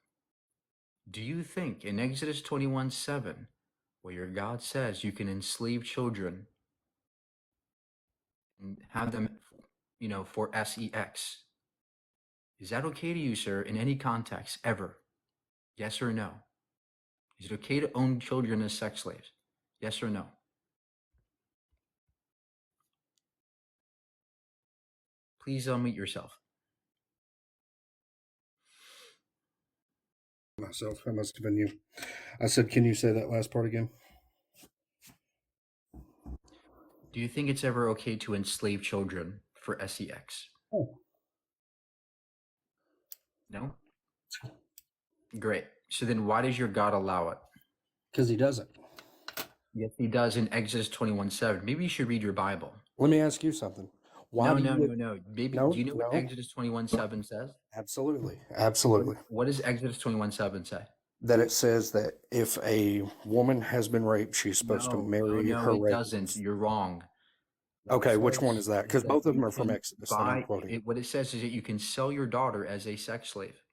Do you think in Exodus 21:7, where your God says you can enslave children and have them, for sex, is that okay to you, sir, in any context, ever? Yes or no? Is it okay to own children as sex slaves? Yes or no? Please unmute yourself. Myself, that must have been you. I said, can you say that last part again? Do you think it's ever okay to enslave children for sex? Oh. No? Great. So then why does your God allow it? Because he doesn't. Yes, he does in Exodus 21:7. Maybe you should read your Bible. Let me ask you something. Why No. Maybe, No, do you know what no. Exodus 21:7 says? Absolutely. What does Exodus 21:7 say? That it says that if a woman has been raped, she's supposed to marry her it rapist. doesn't. You're wrong. Okay, which one is that? Because both of them are from Exodus that I'm quoting. What it says is that you can sell your daughter as a sex slave.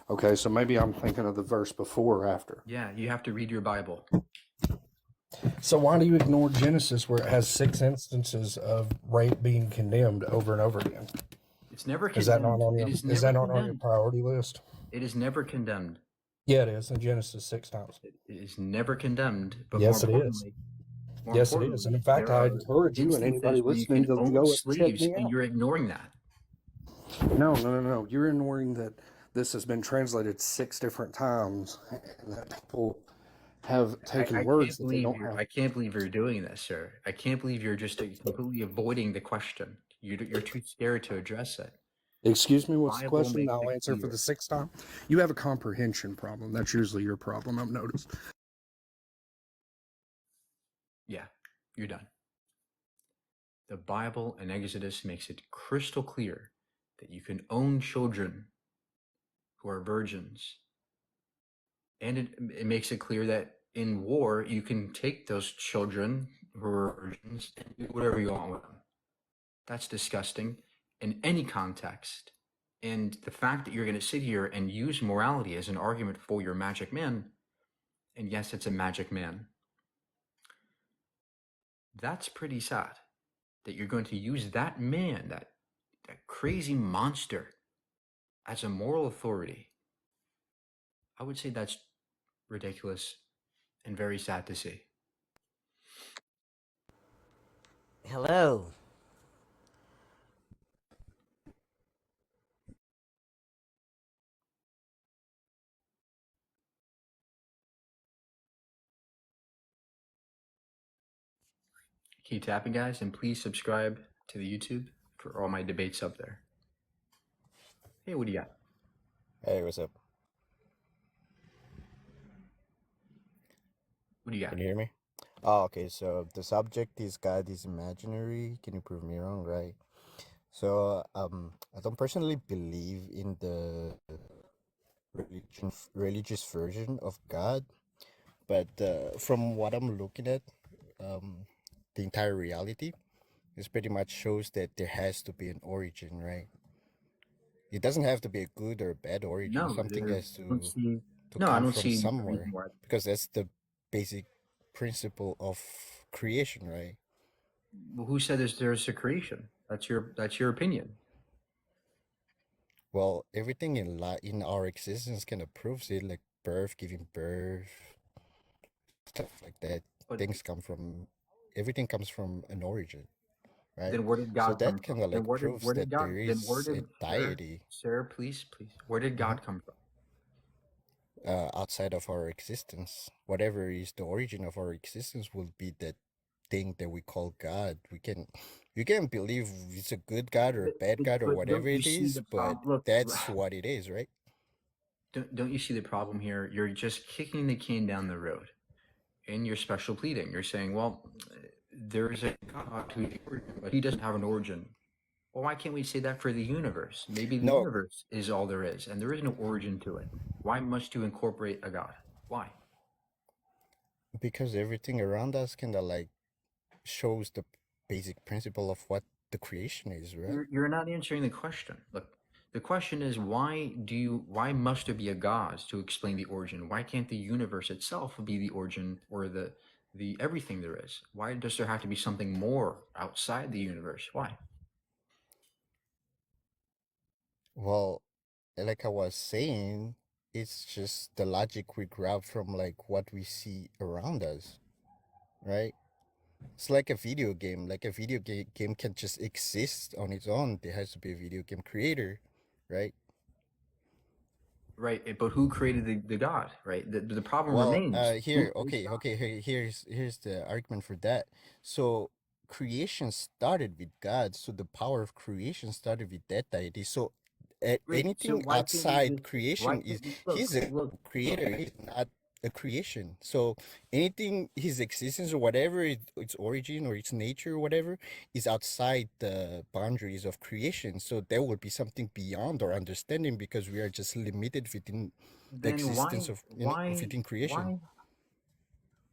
Okay, so maybe I'm thinking of the verse before or after. Yeah, you have to read your Bible. So why do you ignore Genesis where it has 6 instances of rape being condemned over and over again? It's never condemned. Is that not on your priority list? It is never condemned. Yeah, it is in Genesis 6 times. It is never condemned. But yes, it is. Yes, it is. And in fact, I encourage you and anybody listening to go slaves, and you're ignoring that. No. You're ignoring that this has been translated 6 different times, and that people have taken words that they don't have. I can't believe you're doing this, sir. I can't believe you're just completely avoiding the question. You're too scared to address it. Excuse me, what's the question? I'll answer for the 6th time. You have a comprehension problem. That's usually your problem, I've noticed. Yeah, you're done. The Bible in Exodus makes it crystal clear that you can own children who are virgins. And it makes it clear that in war, you can take those children who are virgins and do whatever you want with them. That's disgusting in any context. And the fact that you're going to sit here and use morality as an argument for your magic man, and yes, it's a magic man, that's pretty sad that you're going to use that man, that crazy monster, as a moral authority. I would say that's ridiculous and very sad to see. Hello. Keep tapping, guys, and please subscribe to the YouTube for all my debates up there. Hey, what do you got? Hey, what's up? What do you got? Can you hear me? Oh, okay. So the subject is God is imaginary. Can you prove me wrong, right? So, I don't personally believe in the religious version of God, but from what I'm looking at, um, the entire reality is pretty much shows that there has to be an origin, right? It doesn't have to be a good or a bad origin. No, Something has I don't see. to No, I come don't from see a reason somewhere, why. because that's the basic principle of creation, right? Well, who said there's a creation? That's your opinion. Well, everything in our existence kind of proves it, like birth, giving birth, stuff like that. But Things come from Everything comes from an origin, right? then where did So God come that from? kind of Then like proves where did that God? there Then where is a did deity Sarah, please, where did mhm, God come from? outside of our existence. Whatever is the origin of our existence will be that thing that we call God. You can believe it's a good God or a bad God or But whatever don't you it see is, the but problem? Look, that's what it is, right? don't you see the problem here? You're just kicking the can down the road, and you're special pleading. You're saying, well, there's a God who's the origin, but he doesn't have an origin. Well, why can't we say that for the universe? Maybe the No, universe is all there is, and there is no origin to it. Why must you incorporate a God? Why? because everything around us kind of like shows the basic principle of what the creation is, right? You're not answering the question. Look, the question is why must there be a God to explain the origin? Why can't the universe itself be the origin or the everything there is? Why does there have to be something more outside the universe? Why? Well, like I was saying, it's just the logic we grab from like what we see around us, right? It's like a video game. Like a game can just exist on its own. There has to be a video game creator, right? Right, but who created the God, right? The problem Well, remains. Who is God? here's the argument for that. So creation started with God, so the power of creation started with that deity. So Great. So anything why can't we outside just why creation is can't we he's a look creator, he's not a creation. So anything his existence or whatever its origin or its nature or whatever is outside the boundaries of creation. So there will be something beyond our understanding because we are just limited within the then existence of within creation. why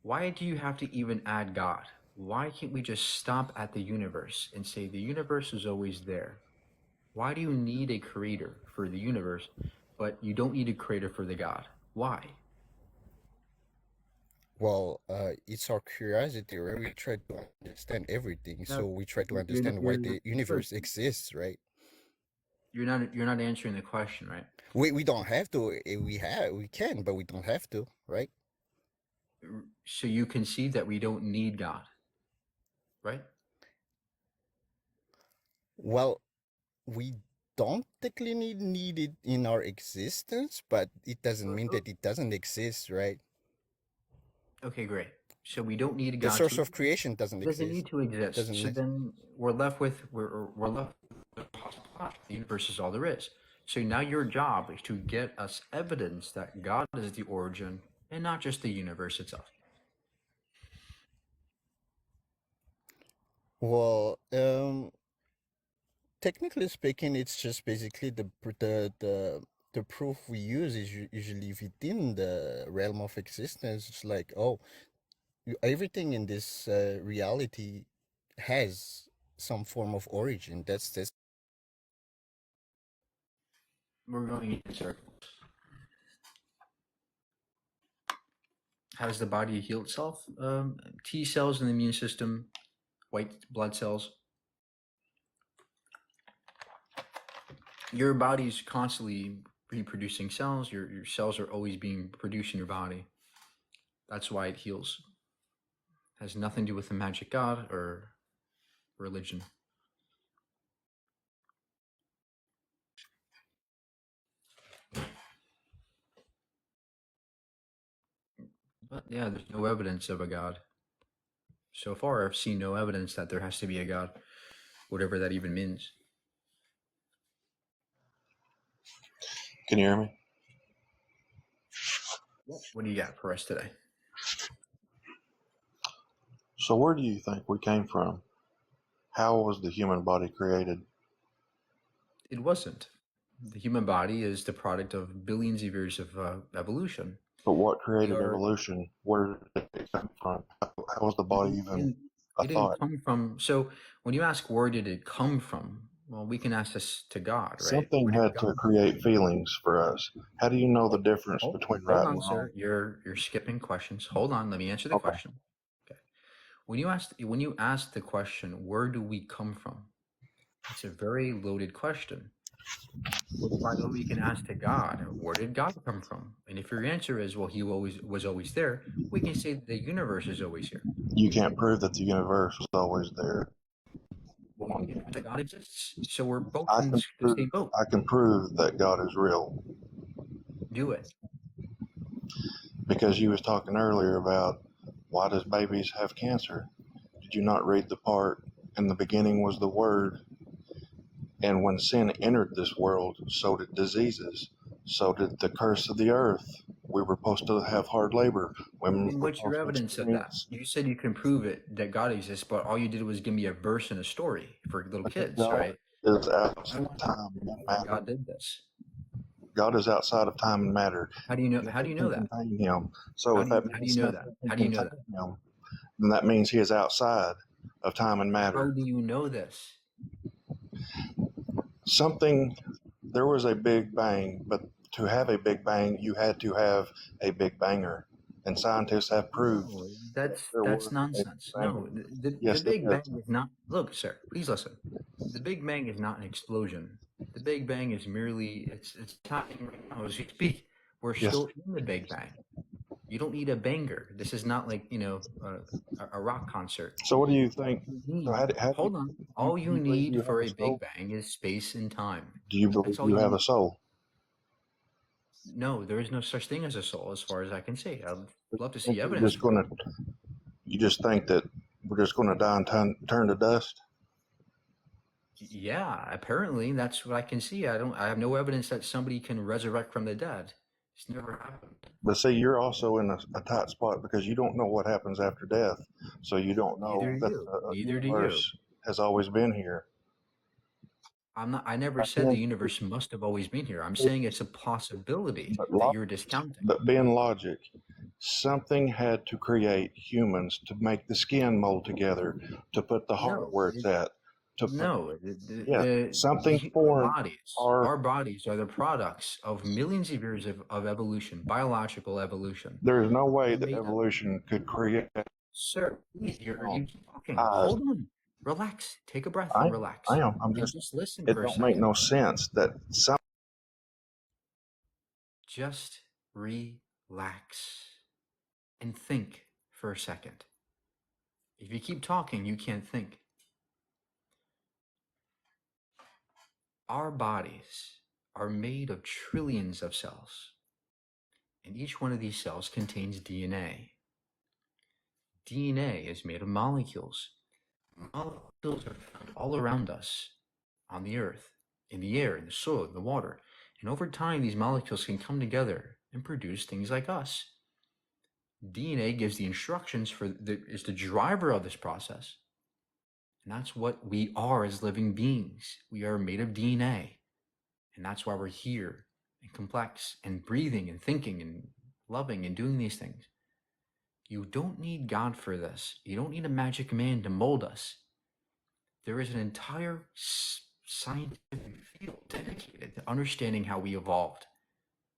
why do you have to even add God? Why can't we just stop at the universe and say the universe is always there? Why do you need a creator for the universe, but you don't need a creator for the God? Why? Well, it's our curiosity, right? We try to understand everything, No, so we try to you're not, understand why the look, universe exists, right? you're not answering the question, right? We don't have to. We can, but we don't have to, right? So you concede that we don't need God, right? Well, we don't technically need it in our existence, but it doesn't mean that it doesn't exist, right? Okay, great. So we don't need The God source to of creation doesn't doesn't exist. need to exist. Doesn't So then we're left with a possible plot. The universe is all there is. So now your job is to get us evidence that God is the origin and not just the universe itself. Well, technically speaking, it's just basically the proof we use is usually within the realm of existence. It's like, oh, everything in this reality has some form of origin. That's We're going in circles. How does the body heal itself? T cells in the immune system, white blood cells. Your body's constantly reproducing cells. Your cells are always being produced in your body. That's why it heals. Has nothing to do with the magic god or religion. But yeah, there's no evidence of a god. So far, I've seen no evidence that there has to be a god, whatever that even means. Can you hear me? What do you got for us today? So where do you think we came from? How was the human body created? It wasn't. The human body is the product of billions of years of evolution. But what We created are. evolution? Where did it come from? How was the body It even didn't. a It didn't thought? come from. So when you ask where did it come from, well, we can ask this to God, right? Something Where did had to God? create feelings for us. How do you know the difference between Hold right and on, wrong? sir. You're skipping questions. Hold on. Let me answer the Okay. question. Okay. When you ask the question, where do we come from? It's a very loaded question. By the way, we can ask to God, where did God come from? And if your answer is, well, he was always there, we can say the universe is always here. You can't prove that the universe was always there. Well, you can prove that God exists. So we're both I in can the prove, same boat. I can prove that God is real Do it. because you was talking earlier about why does babies have cancer? Did you not read the part in the beginning was the word, and when sin entered this world, so did diseases, so did the curse of the earth. We were supposed to have hard labor. Women And were what's your supposed to evidence of that? experience You said you can prove it that God exists, but all you did was give me a verse and a story for little because kids, God right? is I outside of want to time know and why matter. God did this. God is outside of time and matter. How do you know? How do Nothing you know can that? contain him. So if that How do you means know that? nothing How can do you know that? contain him, then that means he is outside of time and How matter. do you know this? There was a big bang, but to have a big bang, you had to have a big banger. And scientists have proved No, that there that's was a big nonsense. banger. No, the Yes, there Big is. Bang is not. Look, sir, please listen. The Big Bang is not an explosion. The Big Bang is merely it's happening right now as we speak. We're Yes. still in the Big Bang. You don't need a banger. This is not like a rock concert. So what do you All think? you So need. Hold on. All do you you believe need you have for a a Big soul? Bang is space and time. Do you believe That's all you you have a need. soul? No, there is no such thing as a soul, as far as I can see. I'd love to Think see you're evidence just for it. gonna, you just think that we're just gonna die and turn to dust? Yeah, apparently that's what I can see. I have no evidence that somebody can resurrect from the dead. It's never happened. But see, you're also in a tight spot because you don't know what happens after death. So you don't Neither know do that you. the Neither do you. universe has always been here. I never said the universe must have always been here. I'm saying it's a possibility But, that you're discounting. but being logic, something had to create humans to make the skin mold together, to put the heart No, where it's at, to put, no. yeah, something Our formed our our, bodies are the products of millions of years of evolution, biological evolution. there is no way We're that made of. evolution could create. Sir, please, you keep talking. Eyes. Hold on. Relax. Take a breath I, and relax. I am. And just listen It for a don't make second. no sense that some. Just relax and think for a second. If you keep talking, you can't think. Our bodies are made of trillions of cells, and each one of these cells contains DNA. DNA is made of molecules. Molecules are found all around us on the earth, in the air, in the soil, in the water. And over time, these molecules can come together and produce things like us. DNA gives the instructions is the driver of this process. And that's what we are as living beings. We are made of DNA. And that's why we're here and complex and breathing and thinking and loving and doing these things. You don't need God for this. You don't need a magic man to mold us. There is an entire scientific field dedicated to understanding how we evolved.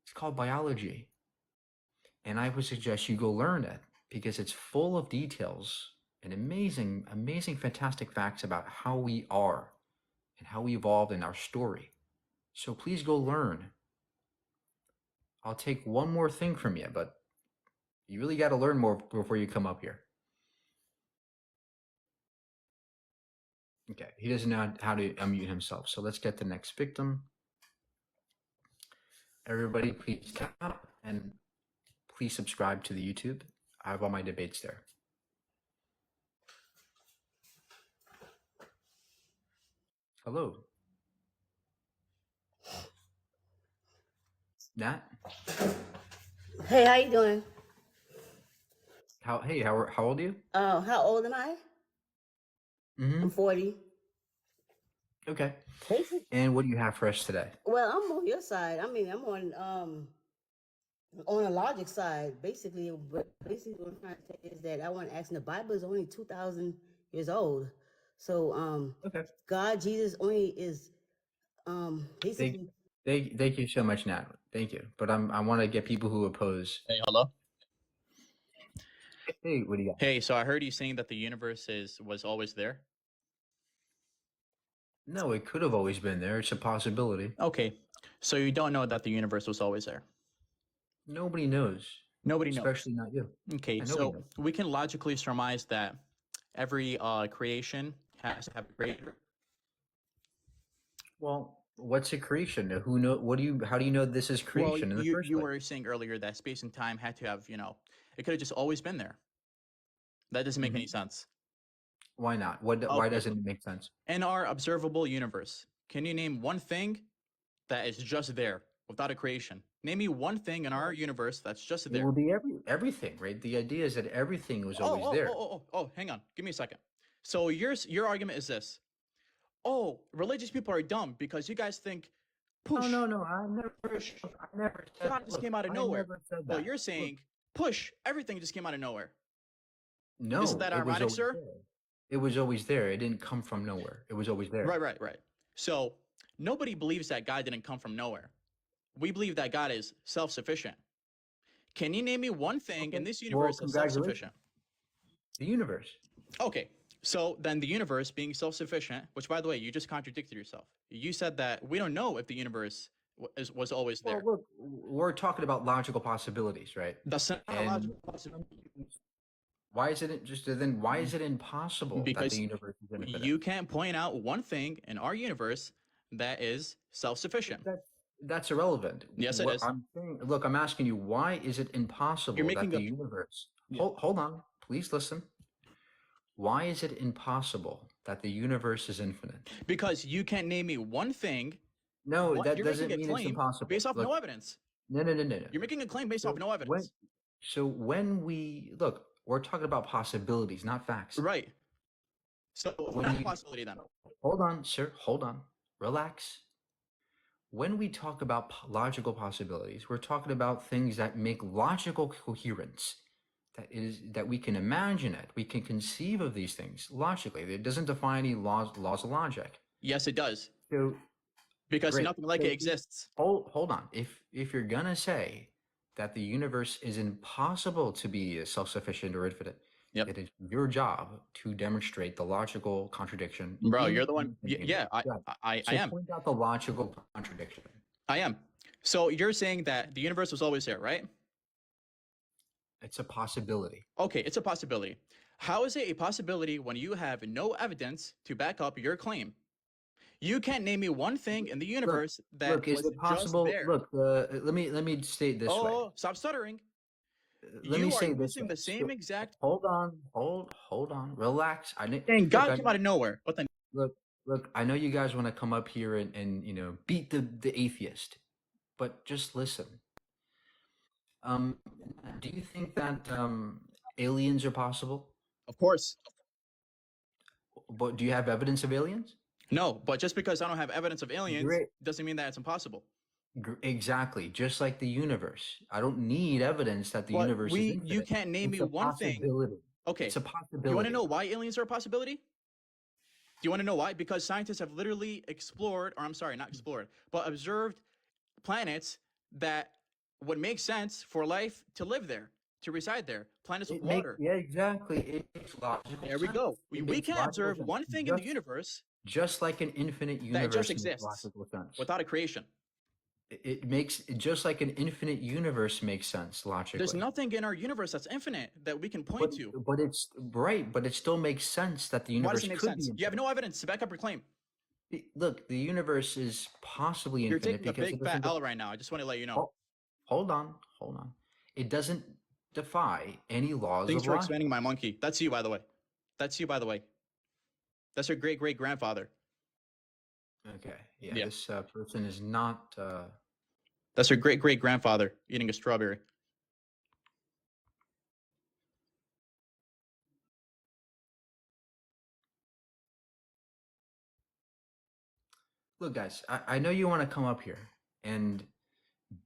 It's called biology. And I would suggest you go learn it because it's full of details and amazing, amazing, fantastic facts about how we are and how we evolved in our story. So please go learn. I'll take one more thing from you, but you really got to learn more before you come up here. Okay, he doesn't know how to unmute himself. So let's get the next victim. Everybody, please tap and please subscribe to the YouTube. I have all my debates there. Hello. Nat? Hey, how you doing? How old are you? How old am I? Mm-hmm. I'm 40. Okay. Basic. And what do you have for us today? Well, I'm on your side. I mean, I'm on the logic side. Basically, what I'm trying to say is that I want to ask. The Bible is only 2,000 years old, so Okay. God, Jesus, only is Thank, basically. thank you so much, Nat. Thank you. But I want to get people who oppose. Hey, hello. Hey, what do you got? Hey, so I heard you saying that the universe was always there. No, it could have always been there. It's a possibility. Okay, so you don't know that the universe was always there. Nobody knows. Nobody knows. Especially not you. Okay, And so nobody knows. we can logically surmise that every creation has to have a creator. Well, what's a creation? Who know? What do you? How do you know this is creation in the first you place? were saying earlier that space and time had to have, it could have just always been there. That doesn't make any sense. Why not? Why doesn't it make sense? In our observable universe, can you name one thing that is just there without a creation? Name me one thing in our universe that's just there. It will be everything, right? The idea is that everything was always there. Hang on. Give me a second. So your argument is this. Oh, religious people are dumb because you guys think push. No. I never said God just came out of nowhere. Never said that. Well, you're saying push. Everything just came out of nowhere. No. Isn't that ironic, sir? There. It was always there. It didn't come from nowhere. It was always there. Right. So nobody believes that God didn't come from nowhere. We believe that God is self-sufficient. Can you name me one thing in this universe that's self-sufficient? The universe. Okay. So then the universe being self-sufficient, which by the way, you just contradicted yourself. You said that we don't know if the universe was always there. Well, look, we're talking about logical possibilities, right? That's not a logical possibility. Why is it impossible because that the universe is infinite? You can't point out one thing in our universe that is self-sufficient. That's irrelevant. Yes, it is. I'm asking you, why is it impossible that the universe... Hold on, please listen. Why is it impossible that the universe is infinite? Because you can't name me one thing. No, that doesn't mean it's impossible. Based off no evidence. No. You're making a claim based off no evidence. We're talking about possibilities, not facts. Right. So what's the possibility then? Hold on, sir. Hold on. Relax. When we talk about logical possibilities, we're talking about things that make logical coherence. That we can imagine it. We can conceive of these things logically. It doesn't define any laws of logic. Yes, it does. So, because nothing like it exists. Hold on. If you're gonna say that the universe is impossible to be self-sufficient or infinite, it is your job to demonstrate the logical contradiction. Bro, you're the one. Yeah, I am. Point out the logical contradiction. I am. So you're saying that the universe was always there, right? It's a possibility. Okay, it's a possibility. How is it a possibility when you have no evidence to back up your claim? You can't name me one thing in the universe that is was it possible? Just there. Look, let me state this way. Oh, stop stuttering. Let me say this. Using the same exact. Hold on. Relax. Dang, God came out of nowhere. What the? Look. I know you guys want to come up here and beat the atheist, but just listen. Do you think that aliens are possible? Of course. But do you have evidence of aliens? No, but just because I don't have evidence of aliens doesn't mean that it's impossible. Exactly, just like the universe. I don't need evidence that the universe is infinite. You can't name me one thing. Okay. It's a possibility. You want to know why aliens are a possibility? Do you want to know why? Because scientists have literally observed planets that would make sense for life to live there, to reside there. Planets with water. Yeah, exactly. It makes logical sense. There we go. We can observe one thing in the universe. Just like an infinite universe that just exists without a creation. It makes just like an infinite universe makes sense logically. There's nothing in our universe that's infinite that we can point to. But it's right. But it still makes sense that the universe could be. You have no evidence to back up your claim. Look, the universe is possibly infinite. You're taking a big fat L right now. I just want to let you know. Hold on. It doesn't defy any laws. Thanks for expanding my monkey. That's you, by the way. That's your great-great-grandfather. Okay. Yeah. This person is not. That's your great-great-grandfather eating a strawberry. Look, guys, I know you want to come up here and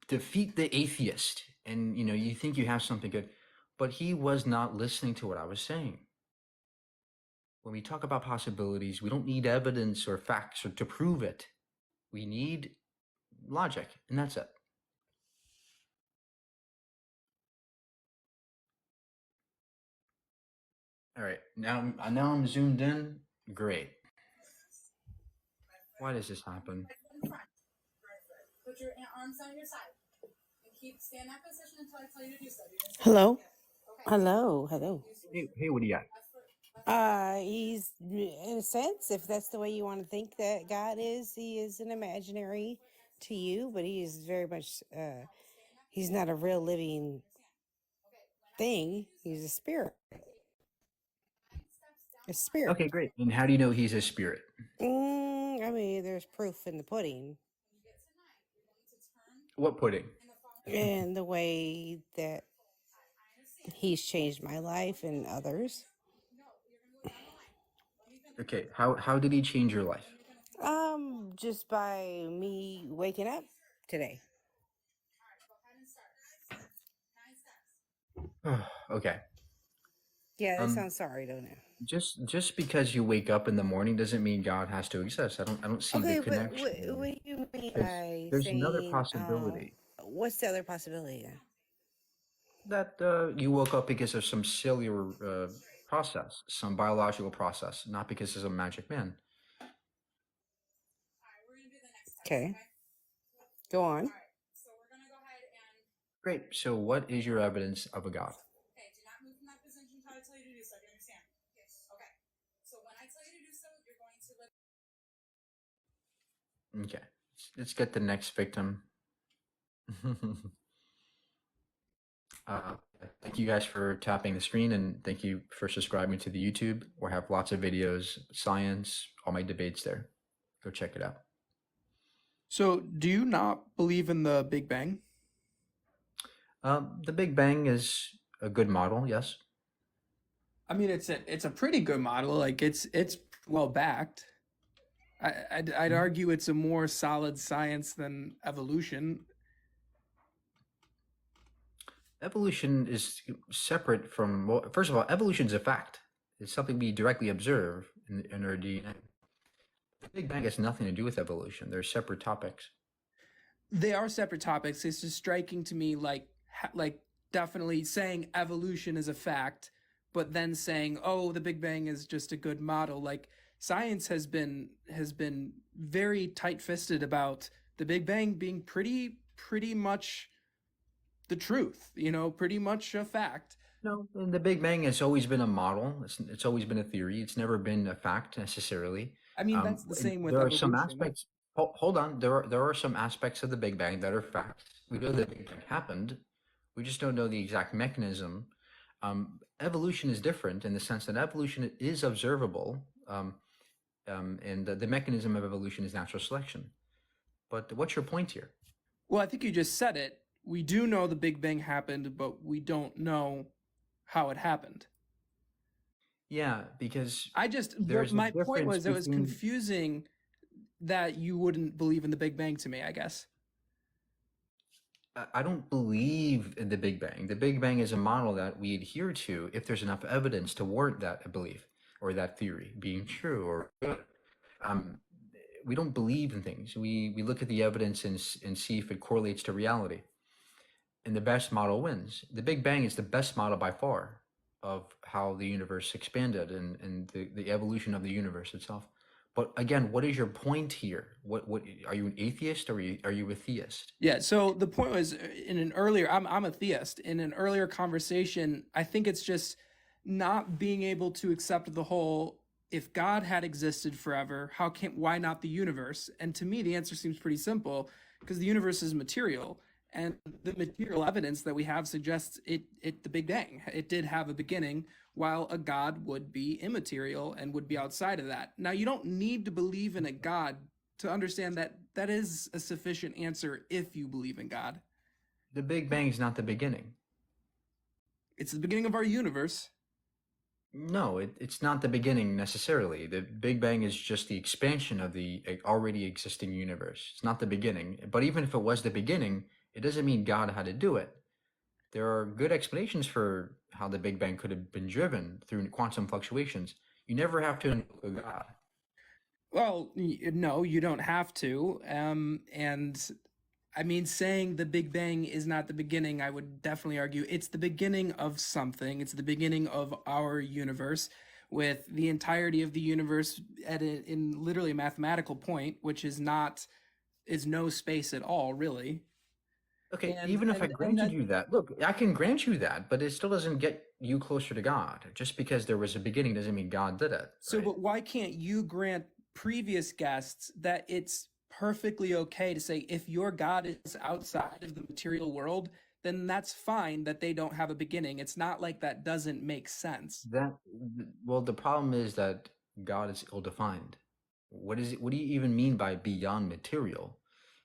defeat the atheist, and you think you have something good, but he was not listening to what I was saying. When we talk about possibilities, we don't need evidence or facts to prove it. We need logic, and that's it. All right, now I'm zoomed in. Great. Why does this happen? Put your arms on your side and stay in that position until I tell you to do so. Hello. Hello. Hey, what do you got? He's in a sense, if that's the way you want to think that God is, he is an imaginary to you, but he is very much he's not a real living thing. He's a spirit. A spirit. Okay, great. And how do you know he's a spirit? I mean, there's proof in the pudding. What pudding? And the way that he's changed my life and others. Okay, how did he change your life? Just by me waking up today. Okay. Yeah, that sounds sorry, don't it? Just because you wake up in the morning doesn't mean God has to exist. I don't see the connection. What do you mean by There's saying, another possibility. What's the other possibility then? That you woke up because of some cellular process, some biological process, not because of a magic man. Okay. Go on. Great. So what is your evidence of a God? Okay, do not move from that position until I tell you to do so. Do you understand? Yes. Okay. So when I tell you to do so, you're going to live. Okay. Let's get the next victim. Thank you guys for tapping the screen, and thank you for subscribing to the YouTube. We have lots of videos, science, all my debates there. Go check it out. So, do you not believe in the Big Bang? The Big Bang is a good model, yes. I mean, it's a pretty good model. Like it's well backed. I'd argue it's a more solid science than evolution. Evolution is separate from, well, first of all, evolution is a fact. It's something we directly observe in our DNA. The Big Bang has nothing to do with evolution. They're separate topics. They are separate topics. It's just striking to me, like definitely saying evolution is a fact, but then saying, oh, the Big Bang is just a good model. Like science has been very tight-fisted about the Big Bang being pretty much the truth, pretty much a fact. No, the Big Bang has always been a model. It's always been a theory. It's never been a fact necessarily. I mean, that's the same with there evolution. are some aspects. Hold on. There are some aspects of the Big Bang that are facts. We know the Big Bang happened. We just don't know the exact mechanism. Evolution is different in the sense that evolution is observable, and the mechanism of evolution is natural selection. But what's your point here? Well, I think you just said it. We do know the Big Bang happened, but we don't know how it happened. Yeah, because my point was it was confusing that you wouldn't believe in the Big Bang to me, I guess. I don't believe in the Big Bang. The Big Bang is a model that we adhere to if there's enough evidence to warrant that belief or that theory being true or good. We don't believe in things. We look at the evidence and see if it correlates to reality. And the best model wins. The Big Bang is the best model by far of how the universe expanded and the evolution of the universe itself. But again, what is your point here? What are you an atheist or are you a theist? Yeah, so the point was in an earlier I'm a theist. In an earlier conversation, I think it's just not being able to accept the whole, if God had existed forever, why not the universe? And to me the answer seems pretty simple, because the universe is material. And the material evidence that we have suggests the Big Bang. It did have a beginning, while a God would be immaterial and would be outside of that. Now, you don't need to believe in a God to understand that that is a sufficient answer if you believe in God. The Big Bang is not the beginning. It's the beginning of our universe. No, it's not the beginning necessarily. The Big Bang is just the expansion of the already existing universe. It's not the beginning. But even if it was the beginning, it doesn't mean God had to do it. There are good explanations for how the Big Bang could have been driven through quantum fluctuations. You never have to invoke a God. Well, no, you don't have to. And I mean, saying the Big Bang is not the beginning, I would definitely argue it's the beginning of something. It's the beginning of our universe, with the entirety of the universe in literally a mathematical point, which is no space at all, really. Okay, And even if I and granted that you that, look, I can grant you that, but it still doesn't get you closer to God. Just because there was a beginning doesn't mean God did it, So, right? but why can't you grant previous guests that it's perfectly okay to say if your God is outside of the material world, then that's fine that they don't have a beginning. It's not like that doesn't make sense. Well, the problem is that God is ill-defined. What is it? What do you even mean by beyond material?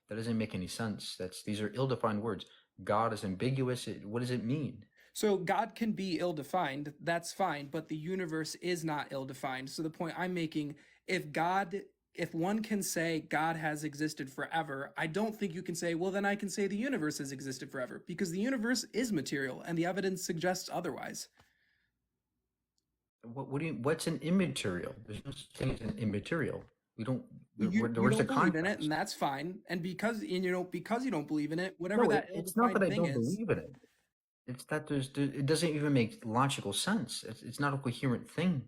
That doesn't make any sense. These are ill-defined words. God is ambiguous. What does it mean? So God can be ill-defined, that's fine, but the universe is not ill-defined. So the point I'm making, if one can say God has existed forever, I don't think you can say, well, then I can say the universe has existed forever, because the universe is material and the evidence suggests otherwise. What's an immaterial? There's no such thing as an immaterial. We don't. You Where's the don't believe in it, contrast? and that's fine. And because you don't believe in it, whatever No, that it's not that ill-defined I thing don't is. believe in it. It's that it doesn't even make logical sense. It's not a coherent thing.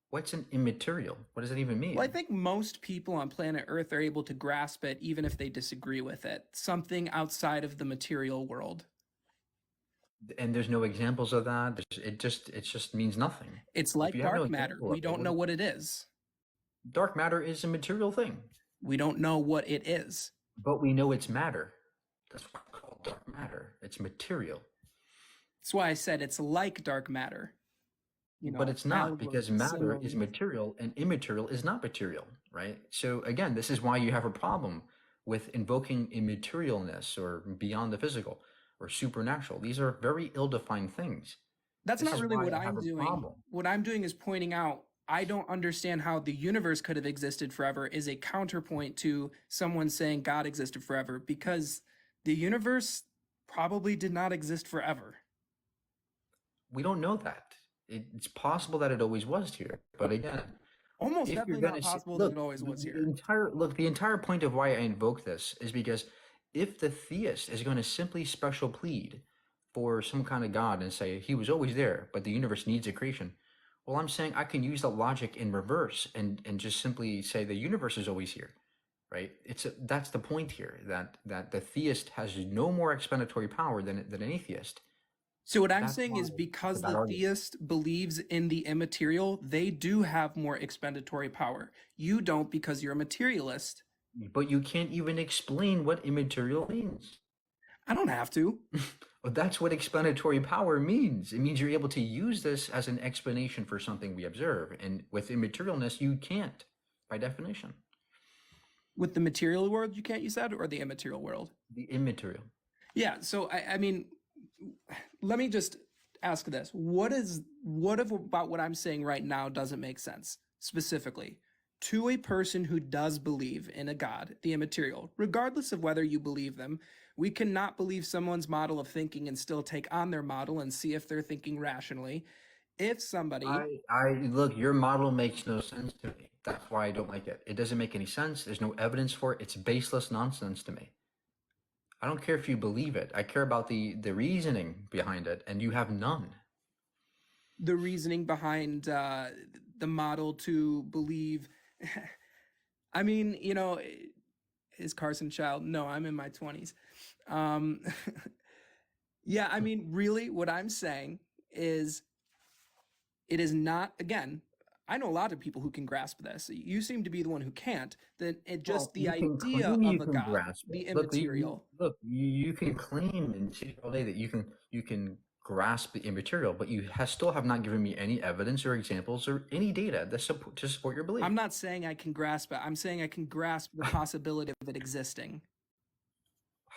What's an immaterial? What does that even mean? Well, I think most people on planet Earth are able to grasp it, even if they disagree with it. Something outside of the material world. And there's no examples of that. It just means nothing. It's If like you have no dark matter. example We of it, don't know what it is. dark matter is a material thing, We don't know what it is. but we know it's matter. That's why it's called dark matter. It's material. That's why I said it's like dark matter. But it's not, allegory, because matter is simile. material and immaterial is not material, right? So again, this is why you have a problem with invoking immaterialness or beyond the physical or supernatural. These are very ill-defined things. That's This not is really why what I have I'm a doing. problem. What I'm doing is pointing out I don't understand how the universe could have existed forever is a counterpoint to someone saying God existed forever, because the universe probably did not exist forever. We don't know that. It's possible that it always was here, but again, Almost if you're definitely going not to see, possible that look, it always was the here. entire point of why I invoke this is because if the theist is going to simply special plead for some kind of God and say he was always there, but the universe needs a creation, well, I'm saying I can use the logic in reverse and just simply say the universe is always here, right? That's the point here, that the theist has no more explanatory power than an atheist. So what I'm That's saying why is it's a because bad the argument. theist believes in the immaterial, they do have more expendatory power. You don't, because you're a materialist. But you can't even explain what immaterial means. I don't have to. Well, that's what explanatory power means. It means you're able to use this as an explanation for something we observe. And with immaterialness, you can't, by definition. With the material world, you can't use that, or the immaterial world? The immaterial. Yeah, so I mean, let me just ask this. What about what I'm saying right now doesn't make sense, specifically? To a person who does believe in a God, the immaterial, regardless of whether you believe them, we cannot believe someone's model of thinking and still take on their model and see if they're thinking rationally. If somebody... Look, your model makes no sense to me. That's why I don't like it. It doesn't make any sense. There's no evidence for it. It's baseless nonsense to me. I don't care if you believe it. I care about the reasoning behind it, and you have none. The reasoning behind the model to believe... I mean, is Carson a child? No, I'm in my 20s. Yeah, I mean, really, what I'm saying is it is not, again, I know a lot of people who can grasp this. You seem to be the one who can't. That it just the idea of a God, the immaterial. Look, you can claim and say all day that you can grasp the immaterial, but you still have not given me any evidence or examples or any data to support your belief. I'm not saying I can grasp it. I'm saying I can grasp the possibility of it existing.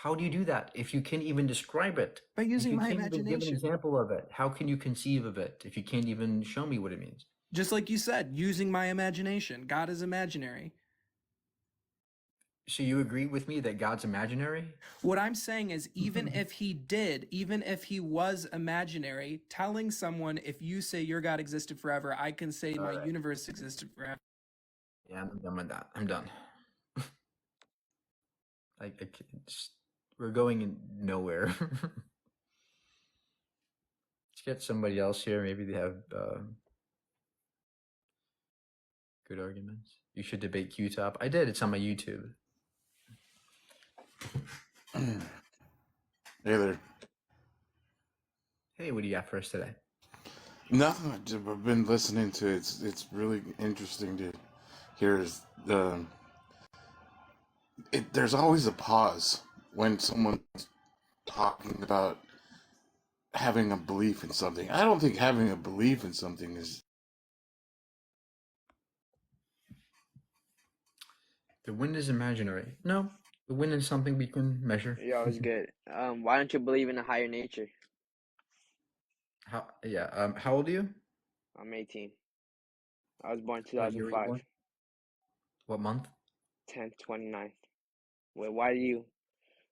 How do you do that if you can't even describe it? By If using you my can't even give an imagination. example of it, how can you conceive of it if you can't even show me what it means? Just like you said, using my imagination. God is imaginary. So you agree with me that God's imaginary? What I'm saying is, even if he was imaginary, telling someone, if you say your God existed forever, I can say my right. universe existed forever. Yeah, I'm done with that. I'm done. I can't, we're going in nowhere. Let's get somebody else here. Maybe they have good arguments. You should debate Q-Top. I did. It's on my YouTube. Hey there. Hey, what do you got for us today? Nothing. I've been listening to it. It's really interesting to hear. There's always a pause when someone's talking about having a belief in something. I don't think having a belief in something is. The wind is imaginary. No, the wind is something we can measure. Yeah, it was good. Why don't you believe in a higher nature? How old are you? I'm 18. I was born What year were you 2005. born? What month? 10th, 29th. Wait,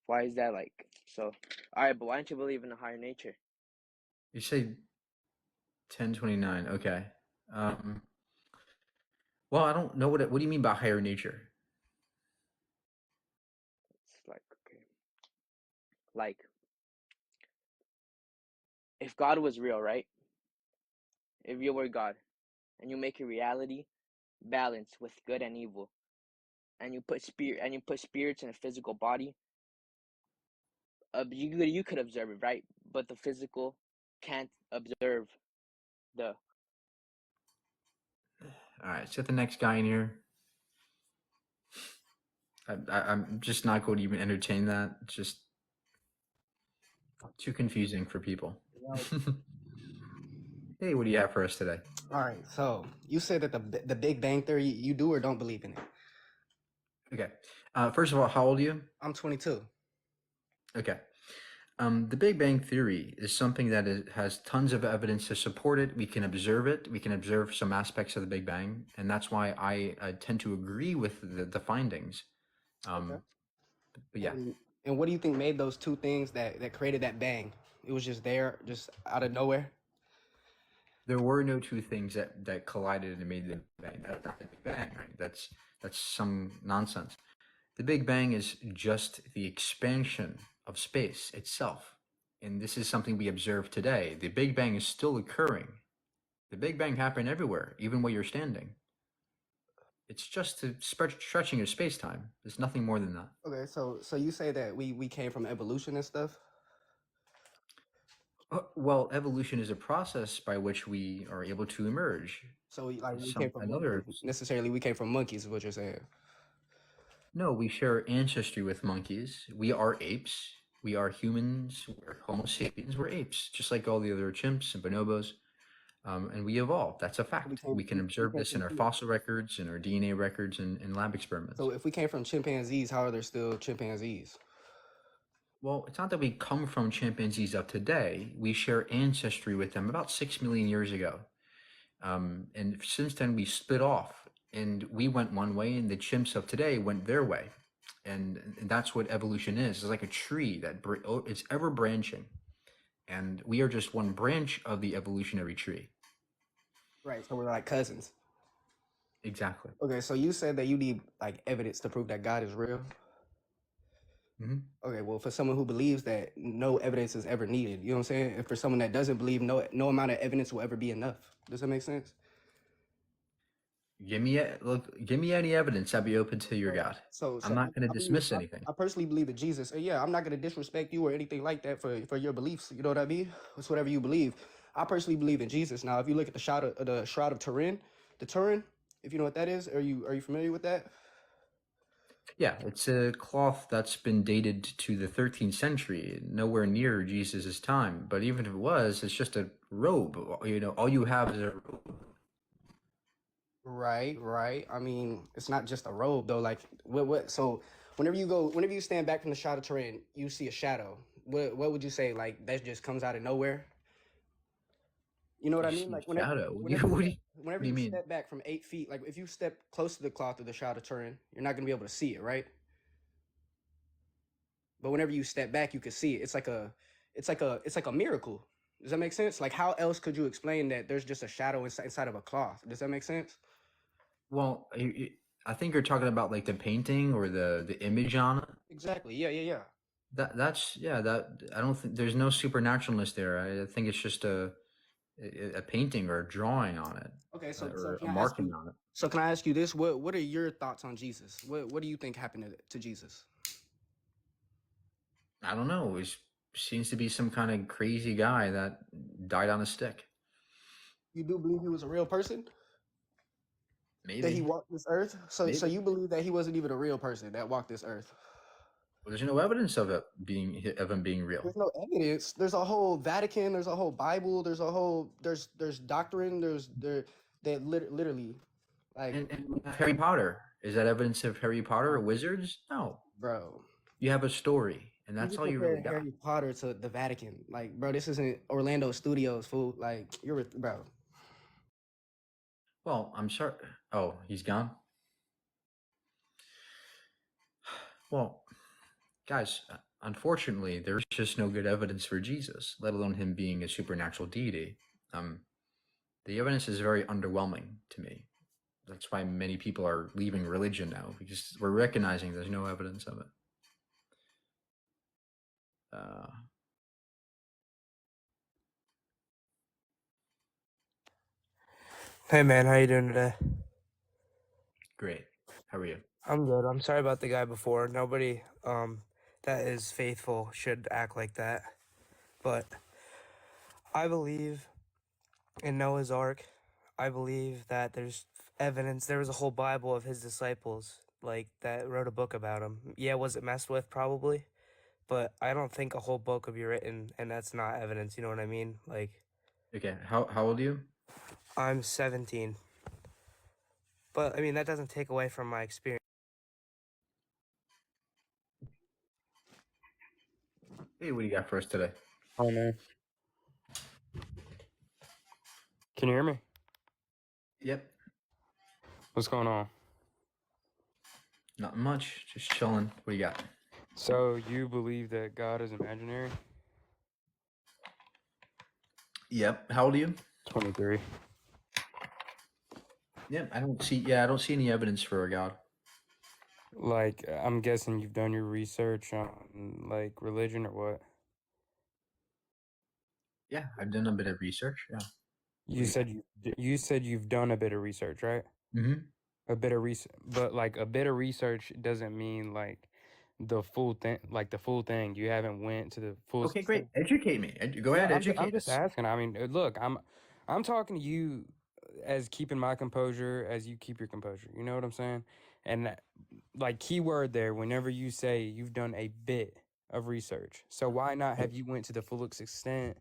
why is that like so? Alright, but why don't you believe in a higher nature? You say 1029. Okay. Well, I don't know what do you mean by higher nature? It's like, okay. Like, if God was real, right? If you were God, and you make a reality balance with good and evil, and you put spirits in a physical body, you could observe it, right? But the physical can't observe the. All right, set the next guy in here. I'm just not going to even entertain that. It's just too confusing for people. Hey, what do you have for us today? All right, so you said that the Big Bang Theory, you do or don't believe in it? Okay. First of all, how old are you? I'm 22. Okay. The Big Bang Theory is something that has tons of evidence to support it. We can observe it. We can observe some aspects of the Big Bang, and that's why I tend to agree with the findings. Okay. But yeah. And what do you think made those two things that created that bang? It was just there, just out of nowhere? There were no two things that collided and made the Big Bang. That's not the Big Bang, right? That's some nonsense. The Big Bang is just the expansion of space itself. And this is something we observe today. The Big Bang is still occurring. The Big Bang happened everywhere, even where you're standing. It's just the stretching of space-time. There's nothing more than that. Okay, so you say that we came from evolution and stuff? Well, evolution is a process by which we are able to emerge. So like we came from necessarily we came from monkeys is what you're saying? No, we share ancestry with monkeys. We are apes. We are humans. We're Homo sapiens. We're apes, just like all the other chimps and bonobos. And we evolved. That's a fact. We can observe this in our fossil records, in our DNA records, and in lab experiments. So if we came from chimpanzees, how are there still chimpanzees? Well, it's not that we come from chimpanzees of today. We share ancestry with them about 6 million years ago. And since then, we split off. And we went one way, and the chimps of today went their way. And that's what evolution is. It's like a tree that it's ever branching. And we are just one branch of the evolutionary tree. Right, so we're like cousins. Exactly. Okay, so you said that you need like evidence to prove that God is real. Mm-hmm. Okay, well, for someone who believes that no evidence is ever needed, you know what I'm saying? And for someone that doesn't believe, no amount of evidence will ever be enough. Does that make sense? Give me any evidence. I'll be open to your God. So I'm not going to dismiss anything. I personally believe in Jesus. Yeah, I'm not going to disrespect you or anything like that for your beliefs. You know what I mean? It's whatever you believe. I personally believe in Jesus. Now, if you look at the Shroud of Turin, if you know what that is, are you familiar with that? Yeah, it's a cloth that's been dated to the 13th century, nowhere near Jesus's time. But even if it was, it's just a robe. You know, all you have is a robe. Right. I mean, it's not just a robe though. Like, what? So, Whenever you stand back from the Shroud of Turin, you see a shadow. What would you say? Like that just comes out of nowhere? You know what You I mean? see Like a shadow. What do you, whenever you what whenever do you you mean? step back from 8 feet, like if you step close to the cloth of the Shroud of Turin, you're not gonna be able to see it, right? But whenever you step back, you can see it. It's like a miracle. Does that make sense? Like how else could you explain that there's just a shadow inside of a cloth? Does that make sense? Well, I think you're talking about like the painting or the image on it. Exactly. Yeah. That's yeah. That I don't think there's no supernaturalness there. I think it's just a painting or a drawing on it, Okay, so or can a I ask marking you? on it. So can I ask you this? What are your thoughts on Jesus? What do you think happened to Jesus? I don't know. He seems to be some kind of crazy guy that died on a stick. You do believe he was a real person? That he Maybe, walked this earth? So maybe. you believe that he wasn't even a real person that walked this earth? Well, there's no evidence of him being real. There's no evidence. There's a whole Vatican. There's a whole Bible. There's doctrine. Literally like And Harry Potter, is that evidence of Harry Potter or wizards? No, bro. you have a story, and You that's just all you really compared got. Harry Potter to the Vatican. Like, bro, this isn't Orlando Studios, fool. Like, bro. Well, I'm sorry. Oh, he's gone. Well, guys, unfortunately, there's just no good evidence for Jesus, let alone him being a supernatural deity. The evidence is very underwhelming to me. That's why many people are leaving religion now, because we're recognizing there's no evidence of it. Hey man, how you doing today? Great. How are you? I'm good. I'm sorry about the guy before. Nobody that is faithful should act like that. But I believe in Noah's Ark. I believe that there's evidence. There was a whole Bible of his disciples, like that wrote a book about him. Yeah, was it messed with? Probably. But I don't think a whole book would be written and that's not evidence, you know what I mean? Like Okay, how old are you? I'm 17. But I mean that doesn't take away from my experience. Hey, what do you got for us today? Oh man. Can you hear me? Yep. What's going on? Not much. Just chilling. What do you got? So you believe that God is imaginary? Yep. How old are you? 23. Yep. I don't see any evidence for a God. Like, I'm guessing you've done your research on, like, religion or what? Yeah, I've done a bit of research. Yeah. You said you've done a bit of research, right? Mm-hmm. A bit of research, but like a bit of research doesn't mean like the full thing. Like the full thing, you haven't went to the full. Okay, great. Educate me. Go ahead, I'm educate just us. asking. I mean, look, I'm talking to you as keeping my composure as you keep your composure. You know what I'm saying? And like keyword there, whenever you say you've done a bit of research, so why not have you went to the fullest extent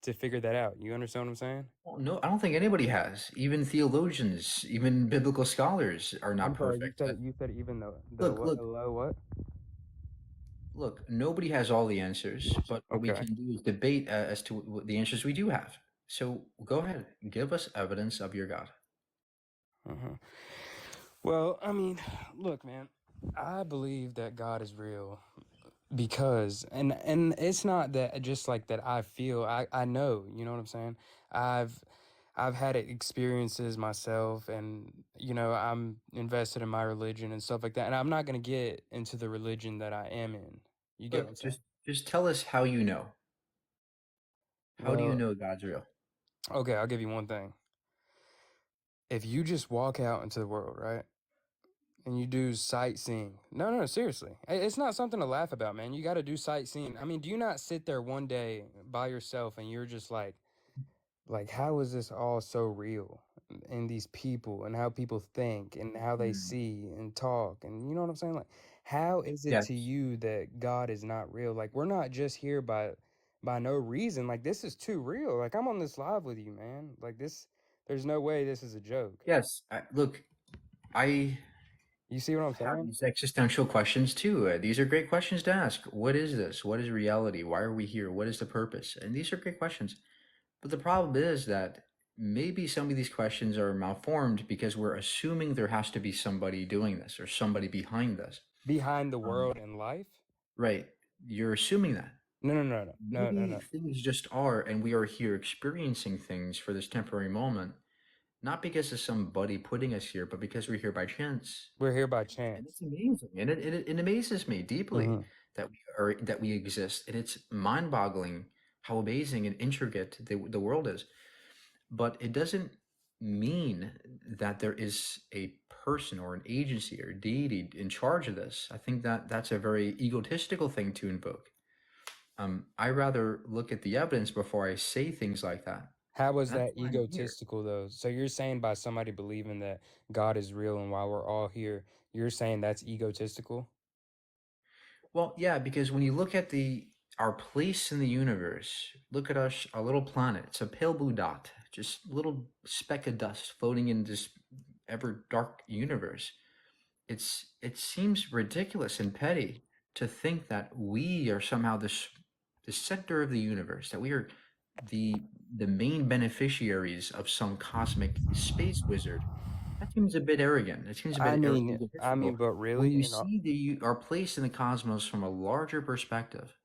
to figure that out? You understand what I'm saying? Well, no, I don't think anybody has. Even theologians, even biblical scholars are not I'm sorry. perfect. You said even the Look, what? look, Hello, what? look. Nobody has all the answers, but what we Okay. can do is debate as to the answers we do have. So go ahead, give us evidence of your God. Uh-huh. Well, I mean, look, man, I believe that God is real because and it's not that just like that I feel I know, you know what I'm saying? I've I've had experiences myself and you know, I'm invested in my religion and stuff like that. And I'm not going to get into the religion that I am in. You get what I'm Look, saying? just tell us how you know. How do you Well, know God's real? okay, I'll give you one thing. If you just walk out into the world, right? And you do sightseeing. No, seriously. It's not something to laugh about, man. You got to do sightseeing. I mean, do you not sit there one day by yourself and you're just like, how is this all so real? And these people and how people think and how they Hmm. see and talk. And you know what I'm saying? Like, how is it Yes. to you that God is not real? Like, we're not just here by no reason. Like, this is too real. Like, I'm on this live with you, man. Like, there's no way this is a joke. Yes. Look, I You see what I'm have saying? these existential questions too. These are great questions to ask. What is this? What is reality? Why are we here? What is the purpose? And these are great questions. But the problem is that maybe some of these questions are malformed because we're assuming there has to be somebody doing this or somebody behind this. Behind the world and life? Right. You're assuming that. No. Maybe things just are, and we are here experiencing things for this temporary moment, not because of somebody putting us here, but because we're here by chance. We're here by And chance. it's amazing, and it amazes me deeply Mhm. that we exist, and it's mind-boggling how amazing and intricate the world is. But it doesn't mean that there is a person or an agency or deity in charge of this. I think that that's a very egotistical thing to invoke. I rather look at the evidence before I say things like that. How was That's that why I'm here. egotistical though? So you're saying by somebody believing that God is real and while we're all here, you're saying that's egotistical? Well, yeah, because when you look at our place in the universe, look at us, our little planet. It's a pale blue dot, just a little speck of dust floating in this ever dark universe. It seems ridiculous and petty to think that we are somehow the center of the universe, that we are the main beneficiaries of some cosmic space wizard. That seems a bit arrogant. It seems a bit egotistical. But When really, you see our place in the cosmos from a larger perspective,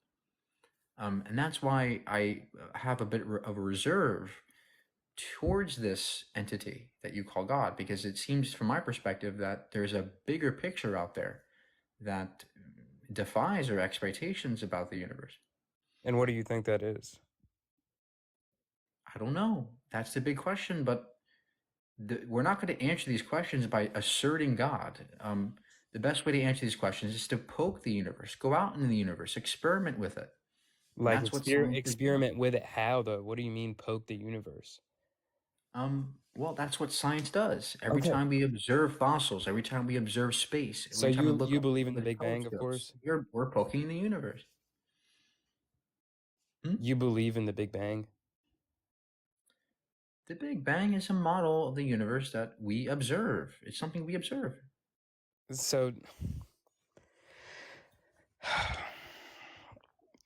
and that's why I have a bit of a reserve towards this entity that you call God, because it seems, from my perspective, that there's a bigger picture out there that defies our expectations about the universe. And what do you think that is? I don't know. That's the big question, but we're not going to answer these questions by asserting God. The best way to answer these questions is to poke the universe, go out into the universe, experiment with it. And Like that's what science is doing. experiment with it. How though? What do you mean poke the universe? Well, that's what science does. Every Okay. time we observe fossils, every time we observe space, So every time we look you up believe in the the Big Bang, of telescopes, course? we're poking the universe. You believe in the Big Bang? The Big Bang is a model of the universe that we observe. It's something we observe. So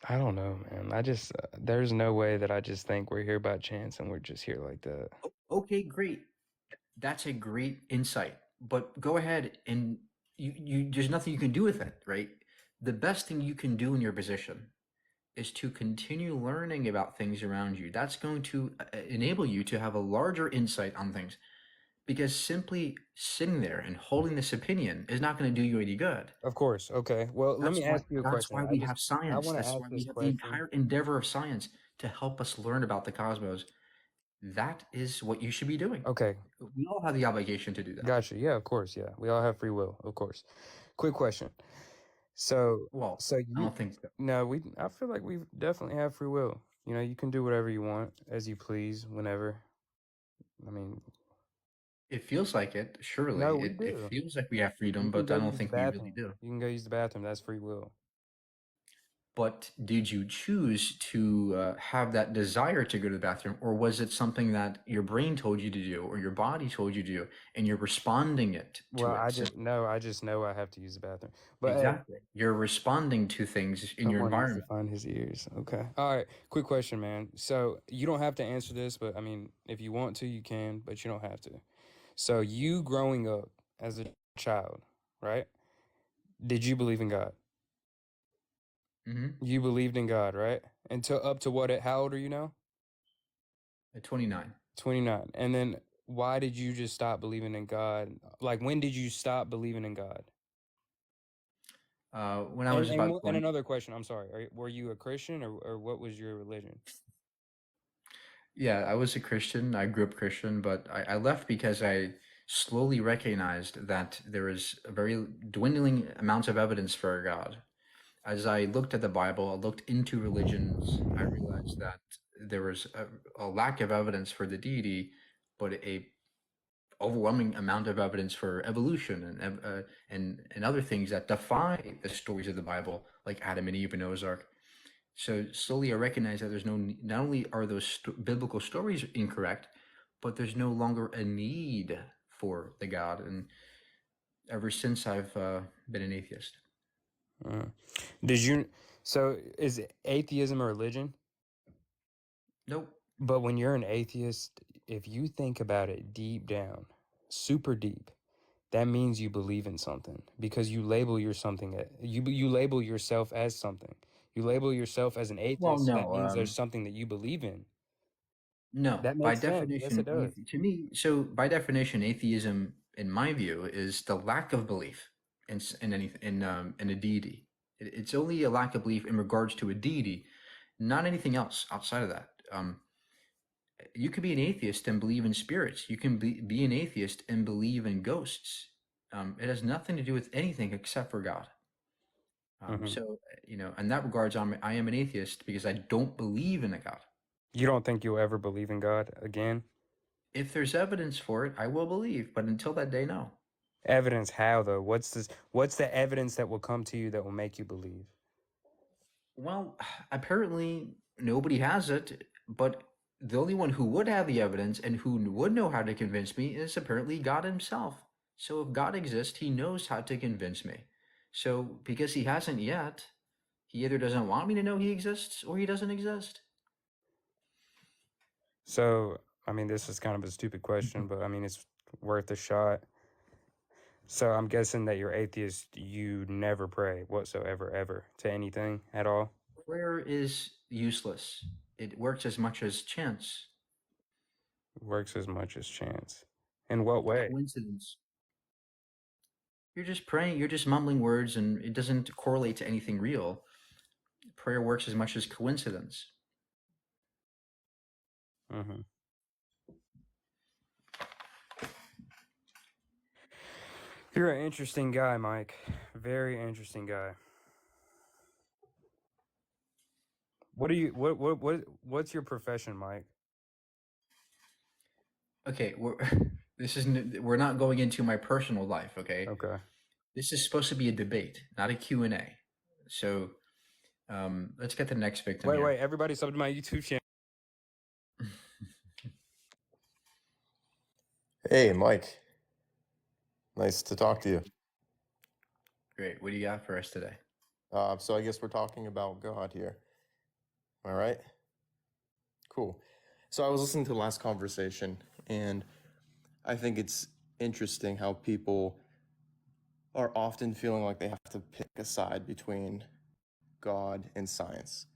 I don't know, man. I just there's no way that I just think we're here by chance and we're just here like that. Okay, great. That's a great insight. But go ahead and you there's nothing you can do with it, right? The best thing you can do in your position is to continue learning about things around you. That's going to enable you to have a larger insight on things, because simply sitting there and holding this opinion is not going to do you any good. Of course. Okay. Well, let me ask you a That's question. why we have I science. want to That's ask why we this have the question. entire endeavor of science to help us learn about the cosmos. That is what you should be doing. Okay. We all have the obligation to do that. Gotcha. Yeah, of course. Yeah. We all have free will, of course. Quick question. So I you don't think so. no, I feel like we definitely have free will. You know, you can do whatever you want as you please whenever. I mean, It feels like it, surely. no, we It do. feels like we have freedom, You can but go I don't use the think we really bathroom. do. You can go use the bathroom. That's free will. But did you choose to have that desire to go to the bathroom, or was it something that your brain told you to do, or your body told you to do, and you're responding Well, to it? I just know I have to use the bathroom. But hey, Exactly. You're responding to things in your someone needs to environment. find his ears. Okay. All right. Quick question, man. So you don't have to answer this, but I mean, if you want to, you can, but you don't have to. So you growing up as a child, right? Did you believe in God? Mm-hmm. You believed in God, right? Until up to what? How old are you now? At 29. 29. And then why did you just stop believing in God? Like, when did you stop believing in God? When I was about And 20. another question, I'm sorry. Were you a Christian or what was your religion? Yeah, I was a Christian. I grew up Christian, but I left because I slowly recognized that there is a very dwindling amounts of evidence for a God. As I looked at the Bible, I looked into religions, I realized that there was a lack of evidence for the deity, but a overwhelming amount of evidence for evolution and other things that defy the stories of the Bible, like Adam and Eve and Noah's Ark. So slowly I recognize that there's not only are those biblical stories incorrect, but there's no longer a need for the God. And ever since I've been an atheist. Did you? So is atheism a religion? Nope. But when you're an atheist, if you think about it deep down, super deep, that means you believe in something because you label you label yourself as something. You label yourself as an atheist. Well, So that no. means there's something that you believe in. No, That by makes sense. Yes, it definition, does. to me, so by definition, atheism, in my view, is the lack of belief in in a deity. It's only a lack of belief in regards to a deity, not anything else outside of that. You could be an atheist and believe in spirits. You can be an atheist and believe in ghosts. It has nothing to do with anything except for God. So, in that regards, I am an atheist because I don't believe in a God. You don't think you'll ever believe in God again? If there's evidence for it, I will believe. But until that day, no. Evidence how though? What's the evidence that will come to you that will make you believe? Well, apparently nobody has it, but the only one who would have the evidence and who would know how to convince me is apparently God himself. So if God exists, he knows how to convince me. So because he hasn't yet, he either doesn't want me to know he exists or he doesn't exist. So, I mean, this is kind of a stupid question, but I mean, it's worth a shot. So I'm guessing that you're atheist. You never pray whatsoever, ever, to anything at all? Prayer is useless. It works as much as chance. Works as much as chance. In what way? Coincidence. You're just praying, you're just mumbling words, and it doesn't correlate to anything real. Prayer works as much as coincidence. Mm-hmm. You're an interesting guy, Mike. Very interesting guy. What's your profession, Mike? Okay, we're not going into my personal life, okay? Okay. This is supposed to be a debate, not a Q&A. So, let's get to the next victim here. Wait, everybody sub to my YouTube channel. Hey, Mike. Nice to talk to you. Great. What do you got for us today? So I guess we're talking about God here. All right. Cool. So I was listening to the last conversation, and I think it's interesting how people are often feeling like they have to pick a side between God and science.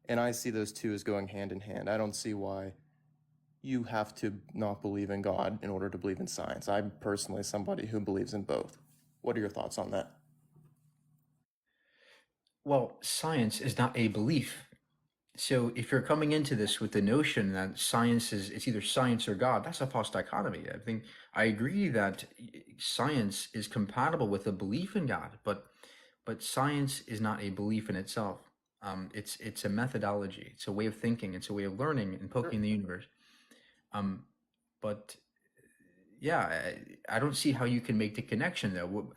And I see those two as going hand in hand. I don't see why you have to not believe in God in order to believe in science. I'm personally somebody who believes in both. What are your thoughts on that? Well, science is not a belief. So if you're coming into this with the notion that science it's either science or God, that's a false dichotomy. I agree that science is compatible with a belief in God, but science is not a belief in itself. It's a methodology. It's a way of thinking. It's a way of learning and poking the universe. But yeah, I don't see how you can make the connection though.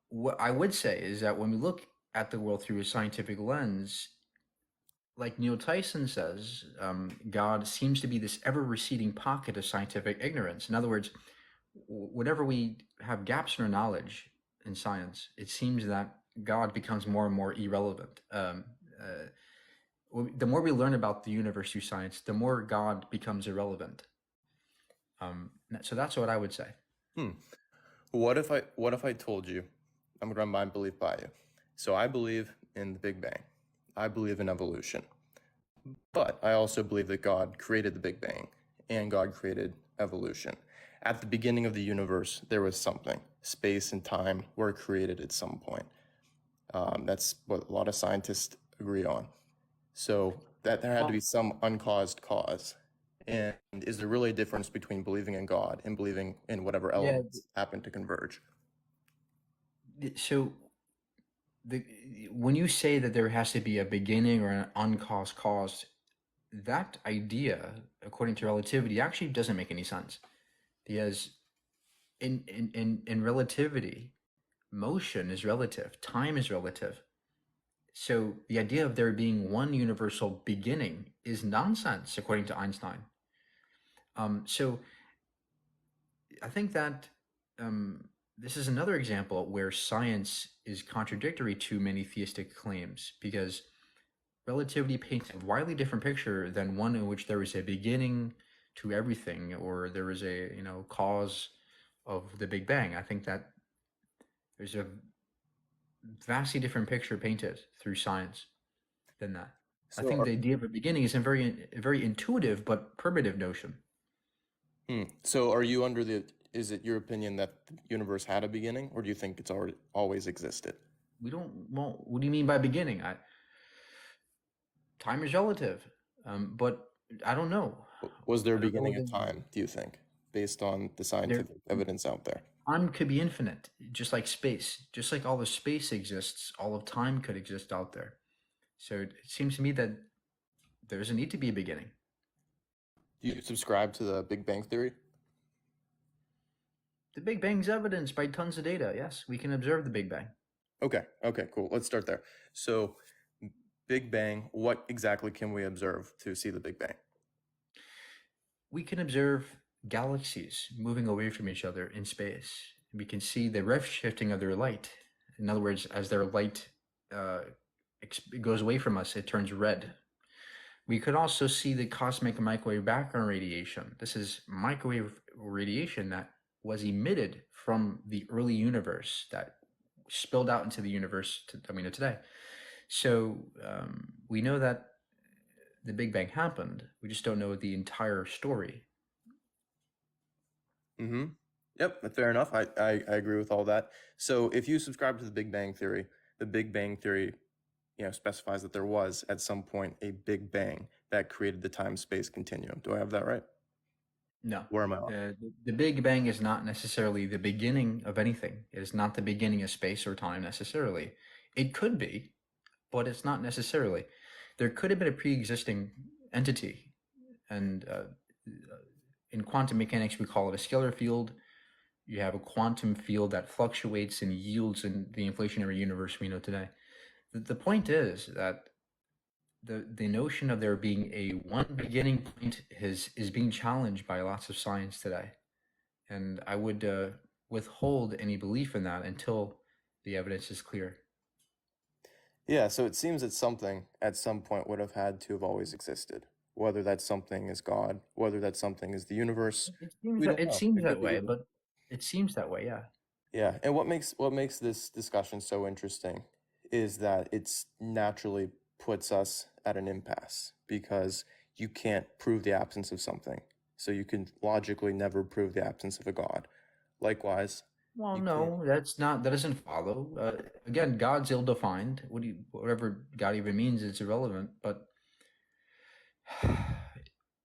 What I would say is that when we look at the world through a scientific lens, like Neil Tyson says, God seems to be this ever-receding pocket of scientific ignorance. In other words, whenever we have gaps in our knowledge in science, it seems that God becomes more and more irrelevant. The more we learn about the universe through science, the more God becomes irrelevant. So that's what I would say. What if I told you, I'm gonna run my belief by you. So I believe in the Big Bang. I believe in evolution. But I also believe that God created the Big Bang and God created evolution. At the beginning of the universe, there was something. Space and time were created at some point. That's what a lot of scientists agree on. So that there had to be some uncaused cause. And is there really a difference between believing in God and believing in whatever elements happen to converge? So when you say that there has to be a beginning or an uncaused cause, that idea, according to relativity, actually doesn't make any sense. Because in relativity, motion is relative, time is relative. So the idea of there being one universal beginning is nonsense, according to Einstein. So I think that this is another example where science is contradictory to many theistic claims, because relativity paints a widely different picture than one in which there is a beginning to everything, or there is a cause of the Big Bang. I think that there's a vastly different picture painted through science than that. I So, think the idea of a beginning is a very intuitive but primitive notion. so are you under the? Is it your opinion that the universe had a beginning, or do you think it's already always existed? We don't. Well, what do you mean by beginning? Time is relative, but I don't know. Was there a I don't know beginning of the, time, do you think, based on the there. scientific evidence out there? Time could be infinite, just like space. Just like all of space exists, all of time could exist out there. So it seems to me that there doesn't need to be a beginning. Do you subscribe to the Big Bang Theory? The Big Bang's evidenced by tons of data. Yes, we can observe the Big Bang. Okay, cool. Let's start there. So, Big Bang, what exactly can we observe to see the Big Bang? We can observe galaxies moving away from each other in space. We can see the redshifting of their light. In other words, as their light goes away from us, it turns red. We could also see the cosmic microwave background radiation. This is microwave radiation that was emitted from the early universe that spilled out into the universe today. So we know that the Big Bang happened. We just don't know the entire story. Mm-hmm. Yep, fair enough. I agree with all that. So if you subscribe to the Big Bang Theory, specifies that there was at some point a Big Bang that created the time-space continuum. Do I have that right? No. Where am I off? The Big Bang is not necessarily the beginning of anything. It is not the beginning of space or time necessarily. It could be, but it's not necessarily. There could have been a pre-existing entity, and in quantum mechanics we call it a scalar field. You have a quantum field that fluctuates and yields in the inflationary universe we know today. The point is that the notion of there being a one beginning point is being challenged by lots of science today, and I would withhold any belief in that until the evidence is clear. Yeah, so it seems that something at some point would have had to have always existed. Whether that something is God, whether that something is the universe, we don't know. It seems It that could be way, either. but it seems that way, yeah. Yeah, and what makes this discussion so interesting is that it's naturally puts us at an impasse because you can't prove the absence of something. So you can logically never prove the absence of a God. Likewise, Well, you no, that doesn't follow. Again, God's ill-defined. Whatever God even means, it's irrelevant. But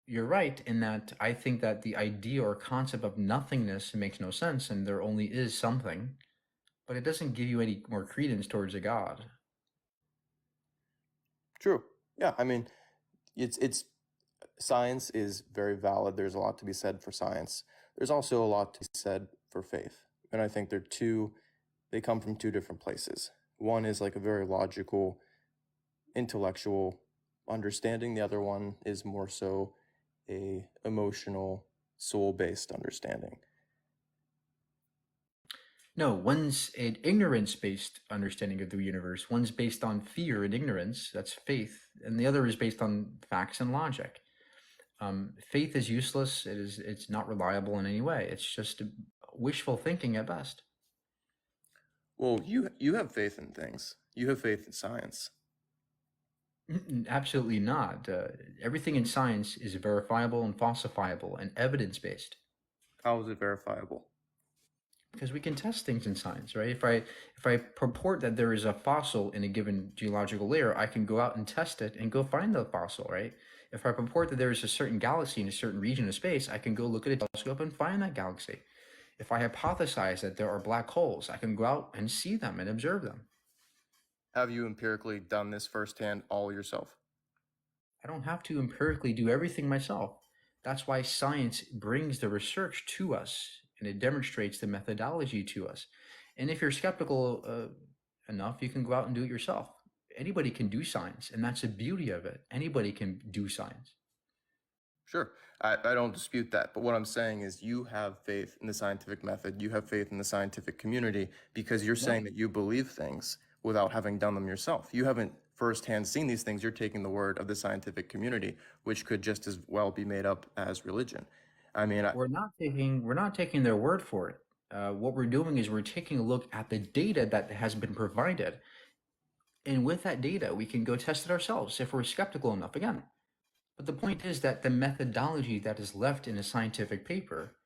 you're right in that I think that the idea or concept of nothingness makes no sense, and there only is something, but it doesn't give you any more credence towards a God. True. Yeah, I mean, it's science is very valid. There's a lot to be said for science. There's also a lot to be said for faith. And I think they come from two different places. One is like a very logical, intellectual understanding. The other one is more so a emotional, soul-based understanding. No, one's an ignorance-based understanding of the universe. One's based on fear and ignorance, that's faith, and the other is based on facts and logic. Faith is useless. It's not reliable in any way. It's just wishful thinking at best. Well, you have faith in things. You have faith in science. Absolutely not. Everything in science is verifiable and falsifiable and evidence-based. How is it verifiable? Because we can test things in science, right? If I purport that there is a fossil in a given geological layer, I can go out and test it and go find the fossil, right? If I purport that there is a certain galaxy in a certain region of space, I can go look at a telescope and find that galaxy. If I hypothesize that there are black holes, I can go out and see them and observe them. Have you empirically done this firsthand all yourself? I don't have to empirically do everything myself. That's why science brings the research to us, and it demonstrates the methodology to us. And if you're skeptical enough, you can go out and do it yourself. Anybody can do science, and that's the beauty of it. Anybody can do science. Sure. I don't dispute that. But what I'm saying is you have faith in the scientific method. You have faith in the scientific community because you're saying that you believe things without having done them yourself. You haven't firsthand seen these things. You're taking the word of the scientific community, which could just as well be made up as religion. I mean, we're not taking their word for it. What we're doing is we're taking a look at the data that has been provided, and with that data, we can go test it ourselves if we're skeptical enough. Again, but the point is that the methodology that is left in a scientific paper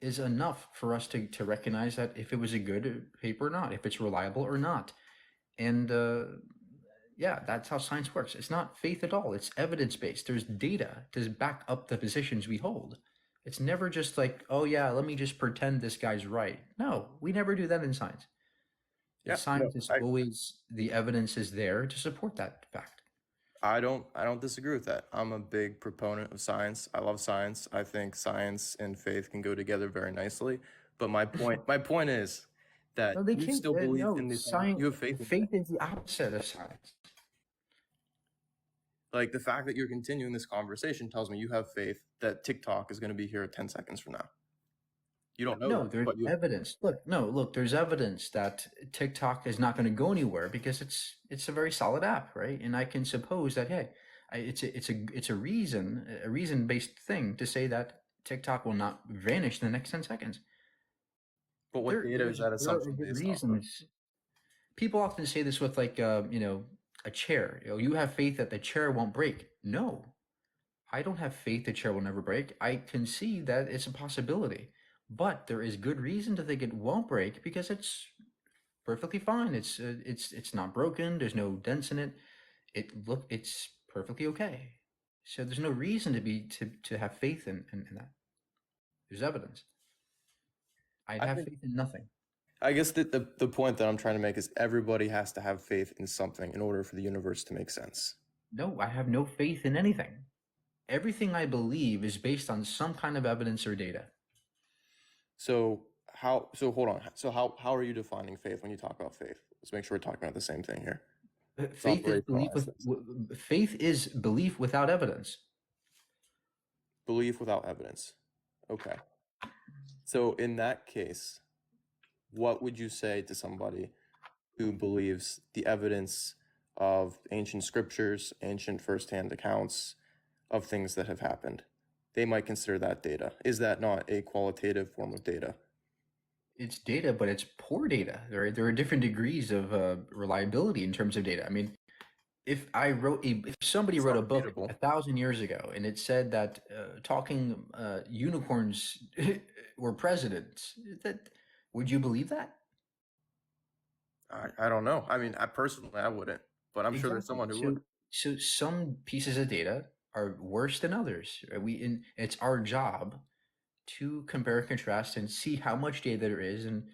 is enough for us to recognize that if it was a good paper or not, if it's reliable or not, and yeah, that's how science works. It's not faith at all. It's evidence-based. There's data to back up the positions we hold. It's never just like, oh yeah, let me just pretend this guy's right. No, we never do that in science. In science, it's always the evidence is there to support that fact. I don't disagree with that. I'm a big proponent of science. I love science. I think science and faith can go together very nicely. But my point is that No, they you can't. still believe No, in this. science. You have faith in Faith is the opposite of science. Like the fact that you're continuing this conversation tells me you have faith that TikTok is going to be here 10 seconds from now. You don't know. No, that, there's but you evidence. Look, there's evidence that TikTok is not going to go anywhere because it's a very solid app, right? And I can suppose that hey, it's a reason-based thing to say that TikTok will not vanish in the next 10 seconds. But what data is that assumption There are based reasons. People often say this with like a chair. You have faith that the chair won't break. No, I don't have faith the chair will never break. I can see that it's a possibility, but there is good reason to think it won't break because it's perfectly fine. It's not broken. There's no dents in it. It's perfectly okay. So there's no reason to have faith in that. There's evidence. I'd have faith in nothing. I guess the point that I'm trying to make is everybody has to have faith in something in order for the universe to make sense. No, I have no faith in anything. Everything I believe is based on some kind of evidence or data. So hold on. So how are you defining faith when you talk about faith? Let's make sure we're talking about the same thing here. Faith is belief without evidence. Belief without evidence. Okay. So in that case, what would you say to somebody who believes the evidence of ancient scriptures, ancient firsthand accounts of things that have happened? They might consider that data. Is that not a qualitative form of data? It's data, but it's poor data. There are different degrees of reliability in terms of data. I mean, if somebody wrote a book 1,000 years ago and it said that talking unicorns were presidents, would you believe that? I don't know. I mean, I wouldn't, but I'm sure there's someone who would. So some pieces of data are worse than others. It's our job to compare and contrast and see how much data there is, and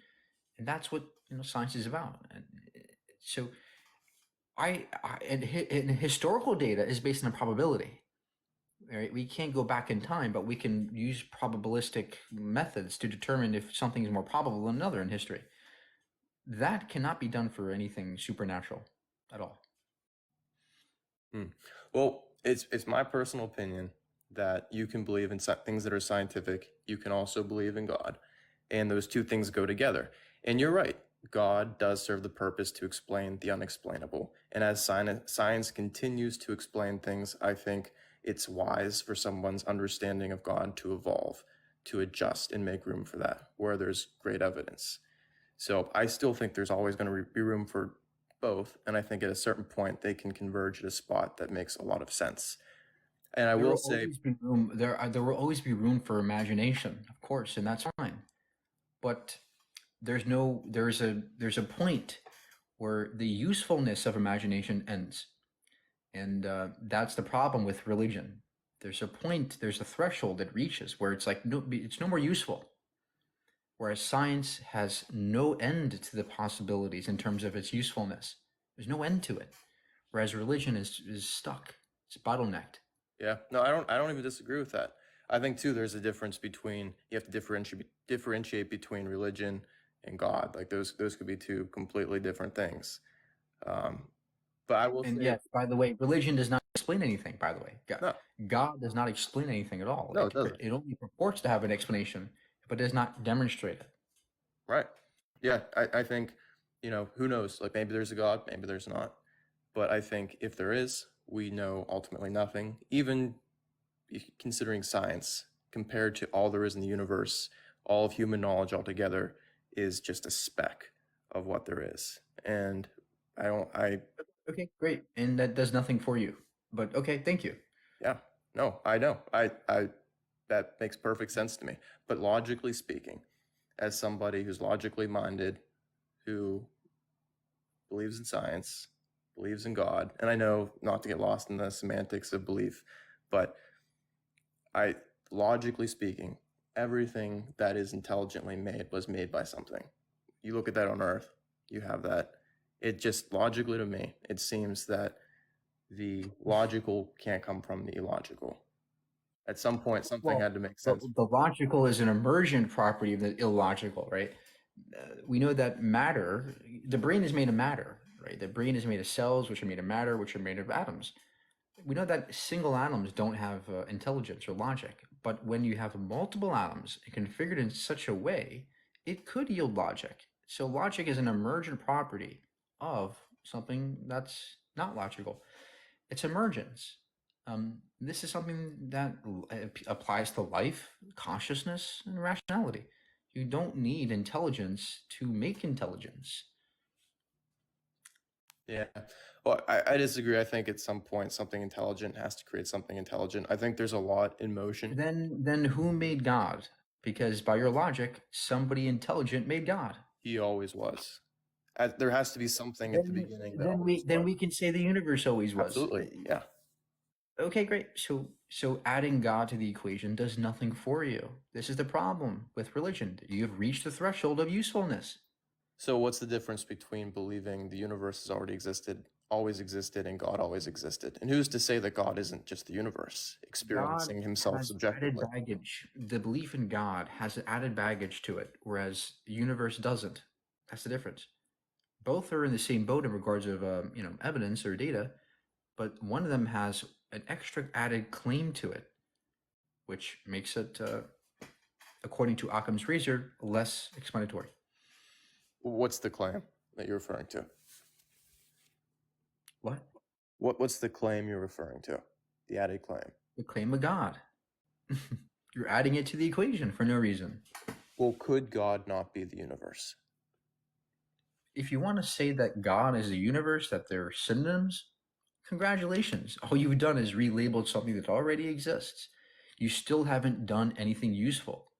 that's what science is about. And so, and historical data is based on probability. Right? We can't go back in time, but we can use probabilistic methods to determine if something is more probable than another in history. That cannot be done for anything supernatural at all. Well, it's my personal opinion that you can believe in things that are scientific. You can also believe in God, and those two things go together. And you're right. God does serve the purpose to explain the unexplainable. And as science continues to explain things, I think it's wise for someone's understanding of God to evolve, to adjust and make room for that where there's great evidence. So I still think there's always going to be room for both. And I think at a certain point, they can converge at a spot that makes a lot of sense. And I will say there will always be room for imagination, of course, and that's fine. But there's a point where the usefulness of imagination ends. And that's the problem with religion. There's a threshold it reaches where it's like it's no more useful. Whereas science has no end to the possibilities in terms of its usefulness. There's no end to it. Whereas religion is stuck. It's bottlenecked. Yeah, no, I don't even disagree with that. I think too, there's a difference between, you have to differentiate between religion and God. Like those could be two completely different things. But I will say, yes, by the way, religion does not explain anything, by the way. God does not explain anything at all. No, it doesn't. It only purports to have an explanation, but does not demonstrate it. Right. Yeah, I think, who knows? Like, maybe there's a God, maybe there's not. But I think if there is, we know ultimately nothing. Even considering science, compared to all there is in the universe, all of human knowledge altogether is just a speck of what there is. And Okay, great. And that does nothing for you. But okay, thank you. Yeah, no, I know. That makes perfect sense to me. But logically speaking, as somebody who's logically minded, who believes in science, believes in God, and I know not to get lost in the semantics of belief, but logically speaking, everything that is intelligently made was made by something. You look at that on Earth, you have that. It just logically to me, it seems that the logical can't come from the illogical. At some point, something had to make sense. The logical is an emergent property of the illogical, right? We know that matter, the brain is made of matter, right? The brain is made of cells, which are made of matter, which are made of atoms. We know that single atoms don't have intelligence or logic, but when you have multiple atoms configured in such a way, it could yield logic. So logic is an emergent property of something that's not logical. It's emergence. This is something that applies to life, consciousness, and rationality. You don't need intelligence to make intelligence. Yeah. Well, I disagree. I think at some point something intelligent has to create something intelligent. I think there's a lot in motion. Then who made God? Because by your logic, somebody intelligent made God. He always was. There has to be something at the beginning. Then we can say the universe always was. Absolutely. Yeah. Okay, great. So adding God to the equation does nothing for you. This is the problem with religion. You've reached the threshold of usefulness. So what's the difference between believing the universe has always existed, and God always existed? And who's to say that God isn't just the universe, experiencing himself subjectively? Added baggage. The belief in God has added baggage to it, whereas the universe doesn't. That's the difference. Both are in the same boat in regards of evidence or data, but one of them has an extra added claim to it, which makes it, according to Occam's razor, less explanatory. What's the claim that you're referring to? What? What's the claim you're referring to? The added claim? The claim of God. You're adding it to the equation for no reason. Well, could God not be the universe? If you want to say that God is the universe, that they're synonyms, congratulations. All you've done is relabeled something that already exists. You still haven't done anything useful.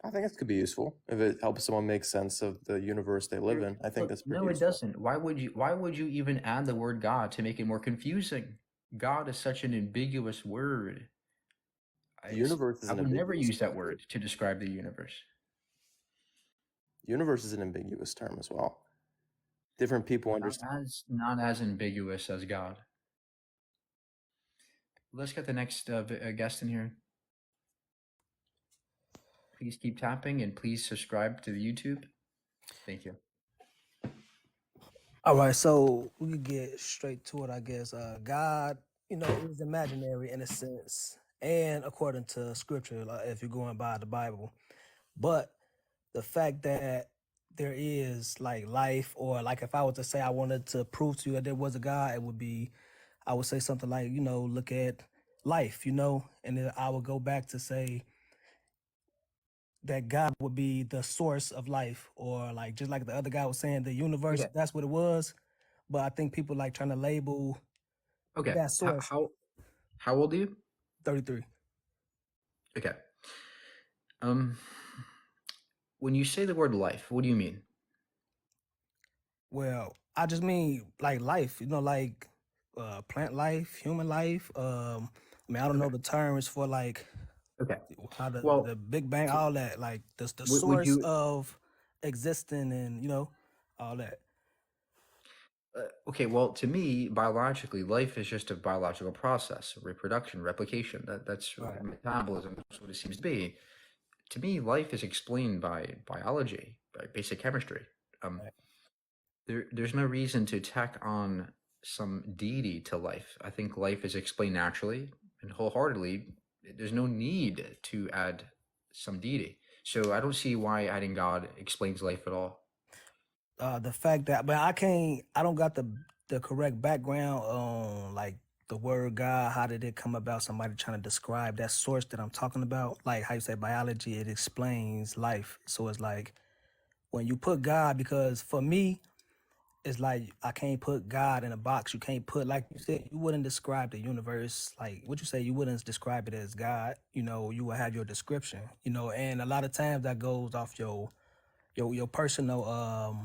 I think it could be useful if it helps someone make sense of the universe they live in. I think that's pretty useful. No, it doesn't. Why would you even add the word God to make it more confusing? God is such an ambiguous word. The universe is I would never use that word to describe the universe. Universe is an ambiguous term as well. Different people understand. Not as ambiguous as God. Let's get the next guest in here. Please keep tapping and please subscribe to the YouTube. Thank you. All right, so we could get straight to it, I guess. God, is imaginary in a sense, and according to scripture, like if you're going by the Bible. But the fact that there is like life, or like if I were to say I wanted to prove to you that there was a God, I would say something like, look at life, and then I would go back to say that God would be the source of life, or like just like the other guy was saying, the universe. Okay. That's what it was. But I think people like trying to label that source. How old are you? 33. Okay. When you say the word life, what do you mean? Well, I just mean like life, like plant life, human life. I don't know the terms for like how the Big Bang, all that, like the source of existing, and all that. Okay, well, to me, biologically, life is just a biological process, reproduction, replication. That's Right. Metabolism. That's what it seems to be. To me, life is explained by biology, by basic chemistry. There's no reason to tack on some deity to life. I think life is explained naturally and wholeheartedly. There's no need to add some deity. So I don't see why adding God explains life at all. The fact that, but I don't got the correct background on like the word God. How did it come about? Somebody trying to describe that source that I'm talking about, like how you say biology, it explains life. So it's like when you put God, because for me, it's like I can't put God in a box. You can't put, like you said, you wouldn't describe the universe like what you say. You wouldn't describe it as God. You know, you would have your description. You know, and a lot of times that goes off your personal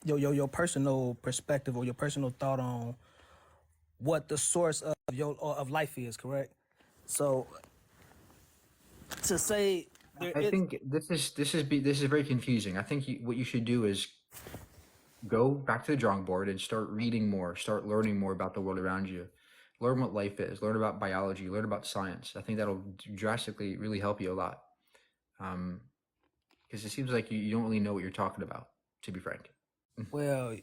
your personal perspective or your personal thought on what the source of your of life is. Correct. So to say there I is think this is very confusing. I think what you should do is go back to the drawing board and start reading more, start learning more about the world around you. Learn what life is, learn about biology, learn about science. I think that'll drastically really help you a lot. Because it seems like you don't really know what you're talking about, to be frank. well,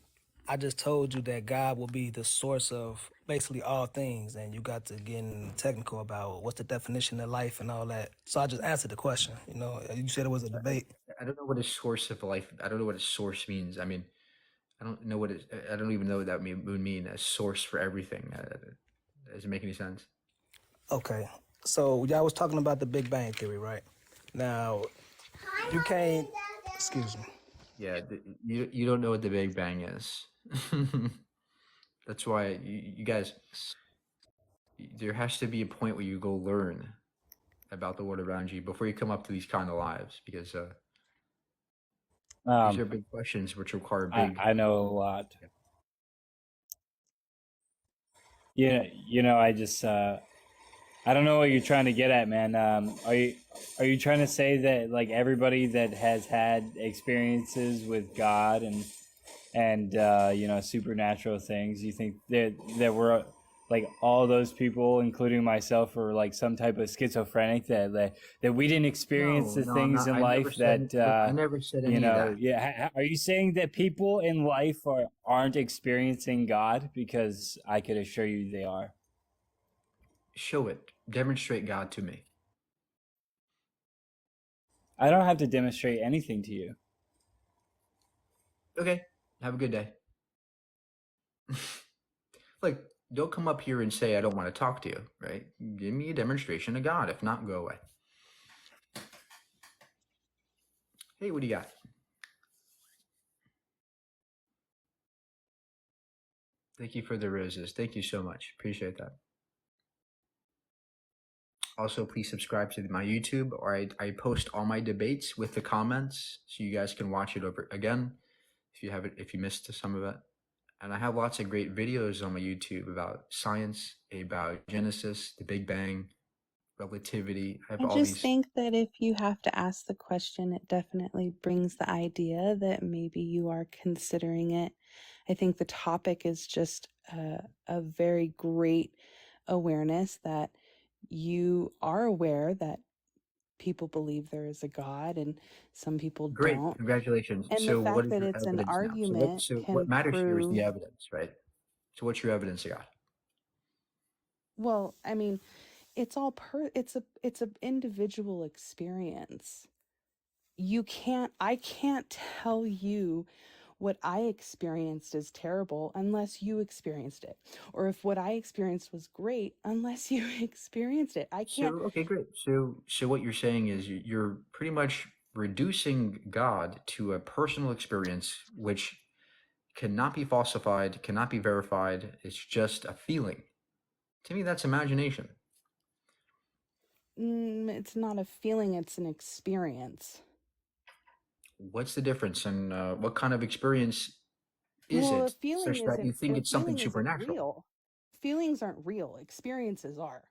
I just told you that God will be the source of basically all things, and you got to get technical about what's the definition of life and all that. So I just answered the question. You know, you said it was a debate. I don't know what a source of life. I don't know what a source means. I mean, I don't know what it. I don't even know what that would mean. A source for everything. Does it make any sense? Okay, so y'all was talking about the Big Bang Theory, right? Now, you can't. Excuse me. Yeah, you don't know what the Big Bang is. That's why you guys. There has to be a point where you go learn about the world around you before you come up to these kind of lives, because these are big questions which require big. I know a lot. Yeah, I just I don't know what you're trying to get at, man. Are you trying to say that like everybody that has had experiences with God and supernatural things, you think that we're like all those people, including myself, are like some type of schizophrenic that we didn't experience the No, I'm things not. in I never life said. that I never said any of that. yeah. Are you saying that people in life aren't experiencing God? Because I could assure you they are. Show it. Demonstrate God to me. I don't have to demonstrate anything to you. Okay. Have a good day. Like, don't come up here and say I don't want to talk to you, right? Give me a demonstration of God. If not, go away. Hey, what do you got? Thank you for the roses. Thank you so much. Appreciate that. Also, please subscribe to my YouTube, or I post all my debates with the comments, so you guys can watch it over again if you missed some of it. And I have lots of great videos on my YouTube about science, about Genesis, the Big Bang, relativity. I have I all just these. think that if you have to ask the question, it definitely brings the idea that maybe you are considering it. I think the topic is just a very great awareness that you are aware that people believe there is a God and some people Great, don't. congratulations. And the So, what fact is that your it's an evidence now? argument So what can matters here is the prove, evidence, right? So, what's your evidence you got? well, I mean, it's all it's a individual experience. I can't tell you what I experienced is terrible unless you experienced it, or if what I experienced was great unless you experienced it. I So, can't. okay, great. So what you're saying is you're pretty much reducing God to a personal experience, which cannot be falsified, cannot be verified. It's just a feeling. To me, that's imagination. It's not a feeling, it's an experience. What's the difference, and what kind of experience is Well, it such that you think a it's something feeling isn't supernatural? real. Feelings aren't real. Experiences are.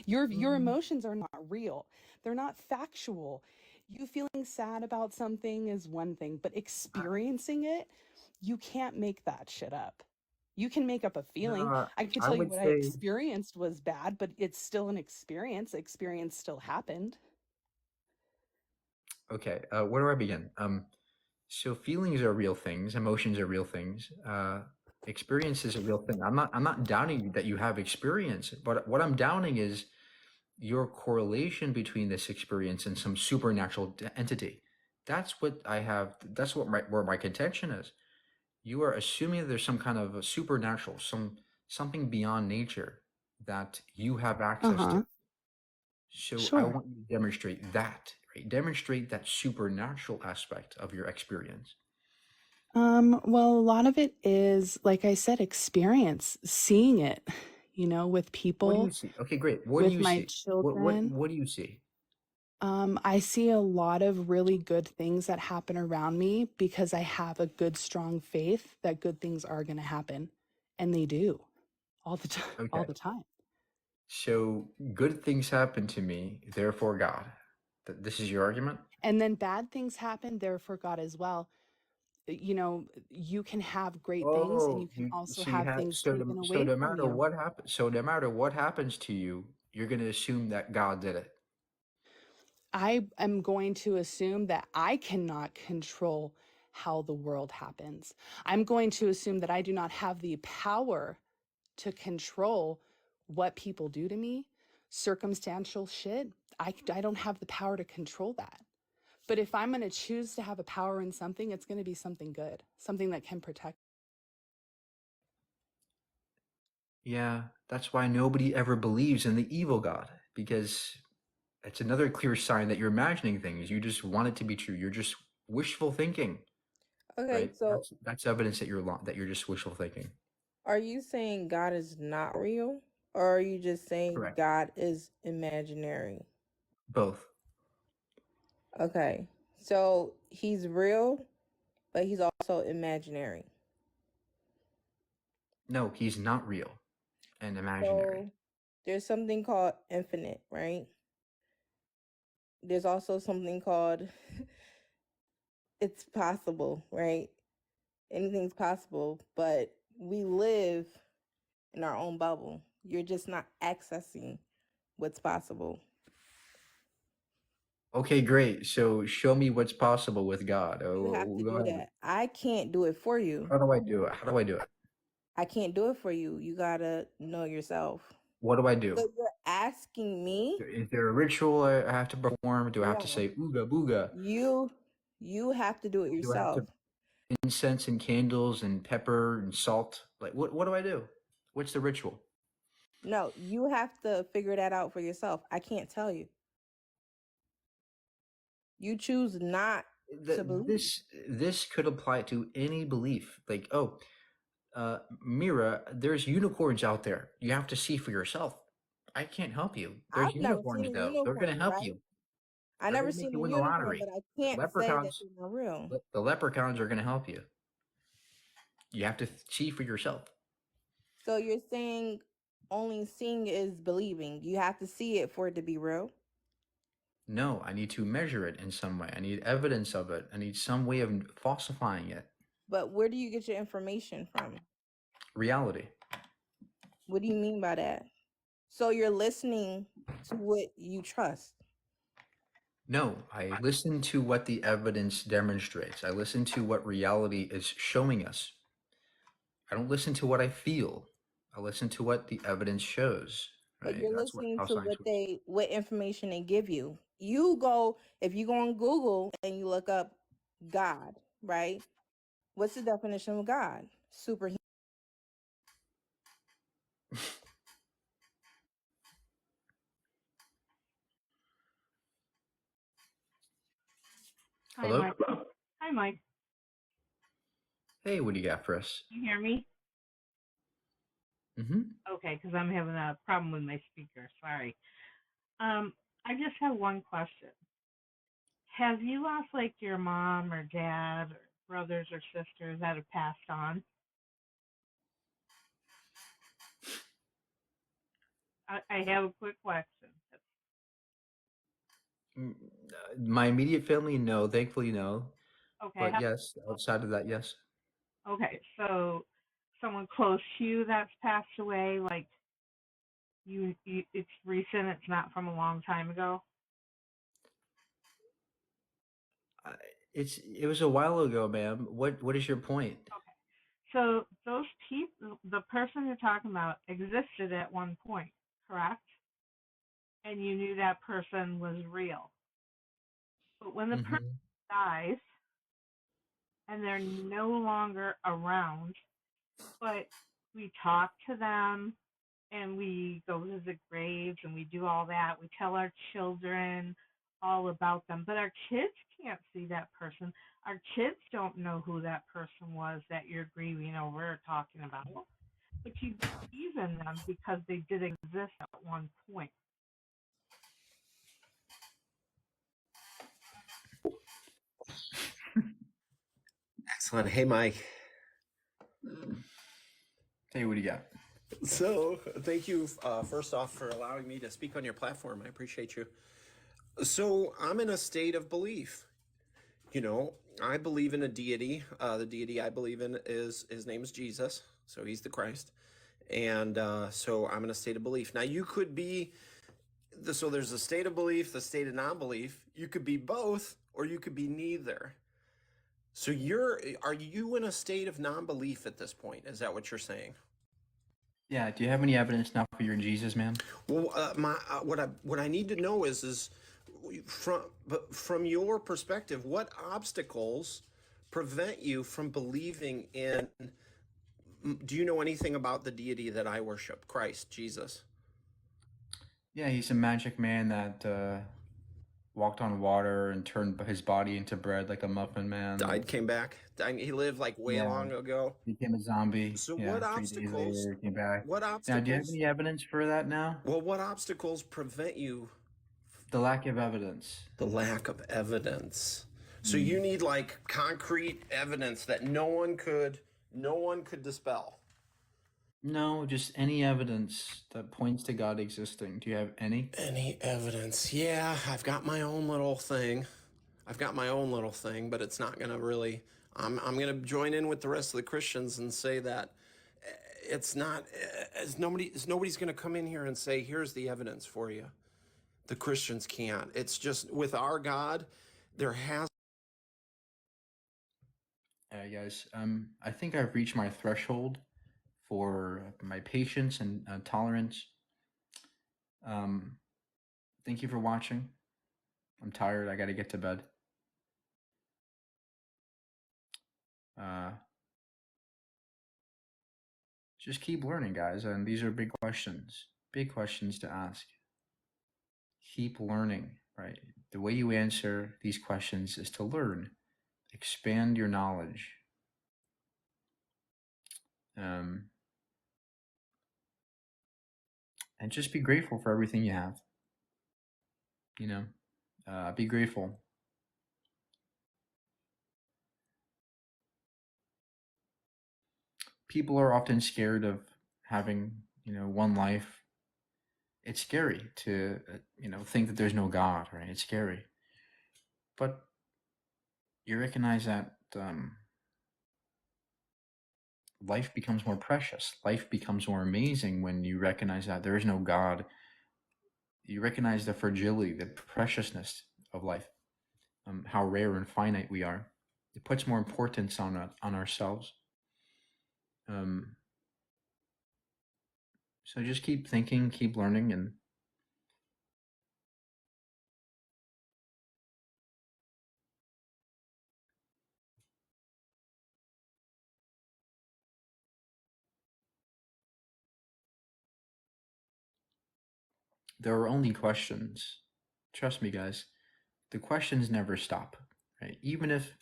Your emotions are not real. They're not factual. You feeling sad about something is one thing, but experiencing it, you can't make that shit up. You can make up a feeling. No, I could I tell you would what I say, experienced was bad, but it's still an experience. Experience still happened. okay, where do I begin? So feelings are real things, emotions are real things. Experience is a real thing. I'm not doubting that you have experience, but what I'm doubting is your correlation between this experience and some supernatural entity. That's what I have. That's what where my contention is. You are assuming that there's some kind of a supernatural, something beyond nature that you have access Uh-huh. to. So I Sure. want you to demonstrate that, right? Demonstrate that supernatural aspect of your experience. Well, a lot of it is, like I said, experience, seeing it, with What do you people, see? Okay, great. What do with you my see? children. What do you see? I see a lot of really good things that happen around me because I have a good, strong faith that good things are going to happen, and they do all the time, all Okay. the time. So good things happen to me, therefore God. This is your argument? And then bad things happen, therefore God as well. You can have great things, and you Oh, can also so you have have things taken so away no from matter you. what happens, so no matter what happens to you, you're going to assume that God did it. I am going to assume that I cannot control how the world happens. I'm going to assume that I do not have the power to control what people do to me. Circumstantial shit, I don't have the power to control that. But if I'm going to choose to have a power in something, it's going to be something good, something that can protect. Yeah, that's why nobody ever believes in the evil God, because it's another clear sign that you're imagining things. You just want it to be true. You're just wishful thinking, Okay, right? so That's evidence that you're just wishful thinking. are you saying God is not real? Or are you just saying Correct. God is imaginary? Both. Okay, so he's real, but he's also imaginary. No, he's not real and imaginary. So there's something called infinite, right? There's also something called it's possible, right? Anything's possible, but we live in our own bubble. You're just not accessing what's possible. Okay, great. So show me what's possible with God. You have to Go do ahead. that. I can't do it for you. How do I do it? How do I do it? I can't do it for you. You gotta know yourself. What do I do? So you're asking me? Is there a ritual I have to perform? Do I have to No. say ooga booga? You have to do it Do I have yourself. to incense and candles and pepper and salt? Like what do I do? What's the ritual? No, you have to figure that out for yourself. I can't tell you. You choose not to believe. This could apply to any belief. Like, oh, Mira, there's unicorns out there. You have to see for yourself. I can't help you. There's I've never unicorns seen a though. They're gonna unicorn, help right? you. I They're never gonna make seen you a win the unicorn, lottery. but I The can't say that leprechauns, they're not real. the leprechauns are gonna help you. You have to see for yourself. So you're saying only seeing is believing. You have to see it for it to be real. No, I need to measure it in some way. I need evidence of it. I need some way of falsifying it. But where do you get your information from? Reality. What do you mean by that? So you're listening to what you trust. No, I listen to what the evidence demonstrates. I listen to what reality is showing us. I don't listen to what I feel. I listen to what the evidence shows. But Right? you're That's listening how to science works. what information they give you. If you go on Google and you look up God, right? What's the definition of God? Superhuman. Hi, Hello? Mike. Hi, Mike. Hey, what do you got for us? Can you hear me? Mm-hmm. Okay, because I'm having a problem with my speaker. Sorry. I just have one question. Have you lost like your mom or dad or brothers or sisters that have passed on? I have a quick question. My immediate family, no. Thankfully, no. Okay. But yes, outside of that, yes. Okay, so someone close to you that's passed away, like it's recent. It's not from a long time ago. It was a while ago, ma'am. What is your point? So those people, the person you're talking about, existed at one point, correct? And you knew that person was real. But when the person dies and they're no longer around, but we talk to them and we go visit graves and we do all that, we tell our children all about them, but our kids can't see that person. Our kids don't know who that person was that you're grieving over or talking about. But you believe in them because they did exist at one point. Excellent. Hey, Mike. Hey, what do you got? So, thank you first off for allowing me to speak on your platform. I appreciate you. So, I'm in a state of belief. You know, I believe in a deity. The deity I believe in is, his name is Jesus. So, he's the Christ. And so, I'm in a state of belief. Now, you could be, so there's a state of belief, the state of non-belief. You could be both, or you could be neither. So, are you in a state of non-belief at this point? Is that what you're saying? Yeah. Do you have any evidence now for your Jesus, man? Well, what I need to know is from your perspective, what obstacles prevent you from believing in? Do you know anything about the deity that I worship, Christ, Jesus? Yeah, he's a magic man that walked on water and turned his body into bread like a muffin man. Died, came back. He lived like way long ago. Became a zombie. So yeah, what 3 days obstacles? later, came back. What Now, do you have obstacles? any evidence for that now? Well, what obstacles prevent you? The lack of evidence. The lack of evidence. So you need like concrete evidence that no one could dispel. No, just any evidence that points to God existing. Do you have any? Any evidence? Yeah, I've got my own little thing. But it's not gonna really. I'm gonna join in with the rest of the Christians and say that it's not. Nobody's gonna come in here and say, "Here's the evidence for you." The Christians can't. It's just with our God, there has. Guys, I think I've reached my threshold for my patience and tolerance. Thank you for watching. I'm tired. I got to get to bed. Just keep learning, guys. And these are big questions to ask. Keep learning, right? The way you answer these questions is to learn, expand your knowledge. And just be grateful for everything you have. You know, be grateful. People are often scared of having, one life. It's scary to, think that there's no God, right? It's scary. But you recognize that life becomes more precious. Life becomes more amazing when you recognize that there is no God. You recognize the fragility, the preciousness of life, how rare and finite we are. It puts more importance on ourselves. So just keep thinking, keep learning, and there are only questions. Trust me, guys. The questions never stop, right? Even if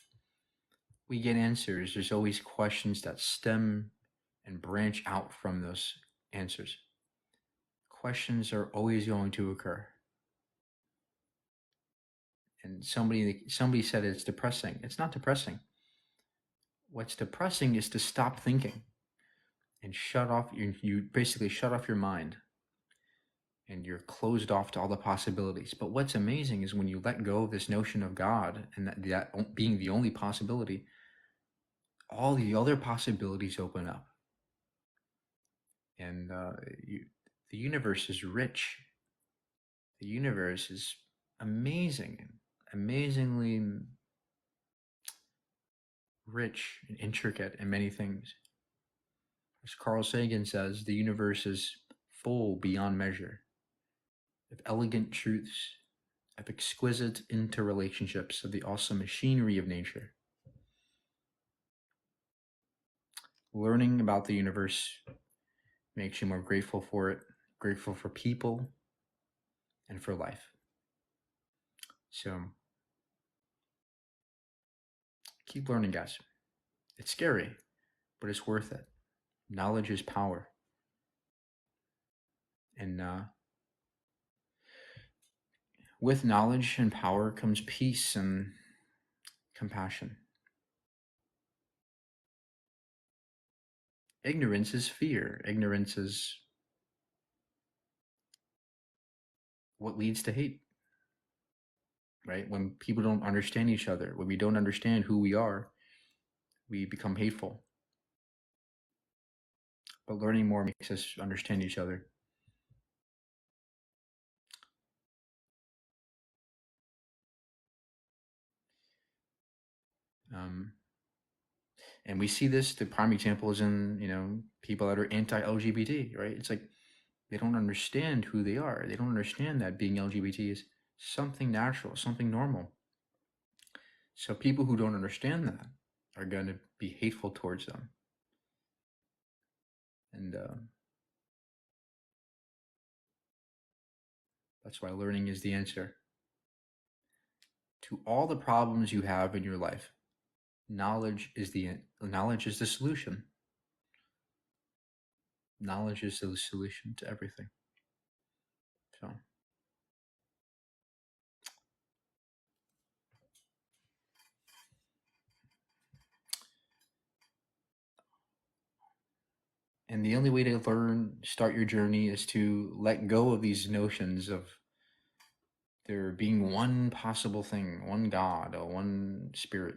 we get answers, there's always questions that stem and branch out from those answers. Questions are always going to occur. And somebody said it's depressing. It's not depressing. What's depressing is to stop thinking and you basically shut off your mind, and you're closed off to all the possibilities. But what's amazing is when you let go of this notion of God and that being the only possibility, all the other possibilities open up. And the universe is rich. The universe is amazing, amazingly rich and intricate in many things. As Carl Sagan says, the universe is full beyond measure of elegant truths, of exquisite interrelationships, of the awesome machinery of nature. Learning about the universe makes you more grateful for it, grateful for people, and for life. So keep learning, guys. It's scary, but it's worth it. Knowledge is power. And with knowledge and power comes peace and compassion. Ignorance is fear. Ignorance is what leads to hate, right? When people don't understand each other, when we don't understand who we are, we become hateful. But learning more makes us understand each other. And we see this, the prime example is in, people that are anti-LGBT, right? It's like they don't understand who they are. They don't understand that being LGBT is something natural, something normal. So people who don't understand that are going to be hateful towards them. And that's why learning is the answer to all the problems you have in your life. Knowledge is the solution. Knowledge is the solution to everything. So and the only way to start your journey is to let go of these notions of there being one possible thing, one God, or one spirit.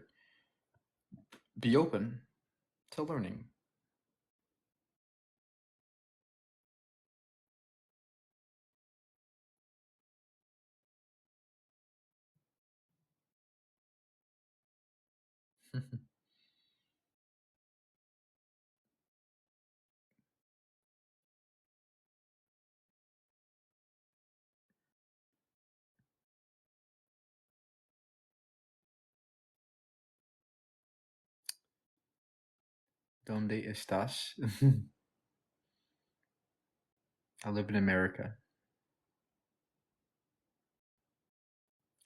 Be open to learning. ¿Dónde estás? I live in America.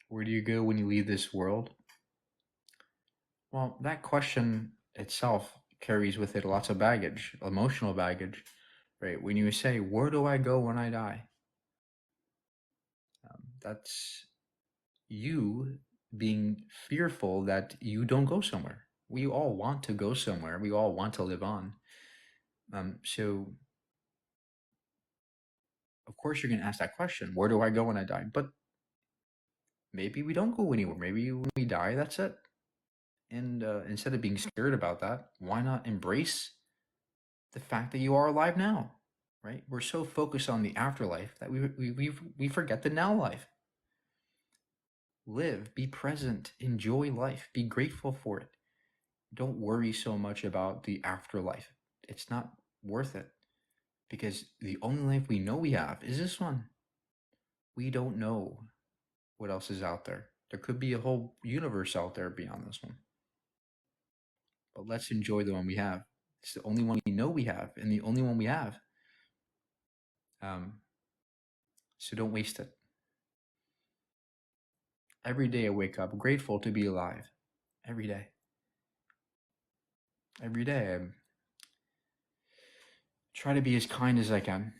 Where do you go when you leave this world? Well, that question itself carries with it lots of baggage, emotional baggage, right? When you say, where do I go when I die? That's you being fearful that you don't go somewhere. We all want to go somewhere. We all want to live on. So, of course, you're going to ask that question, where do I go when I die? But maybe we don't go anywhere. Maybe when we die, that's it. And instead of being scared about that, why not embrace the fact that you are alive now, right? We're so focused on the afterlife that we forget the now life. Live, be present, enjoy life, be grateful for it. Don't worry so much about the afterlife. It's not worth it because the only life we know we have is this one. We don't know what else is out there. There could be a whole universe out there beyond this one. But let's enjoy the one we have. It's the only one we know we have and the only one we have. So don't waste it. Every day I wake up grateful to be alive. Every day. Every day I try to be as kind as I can.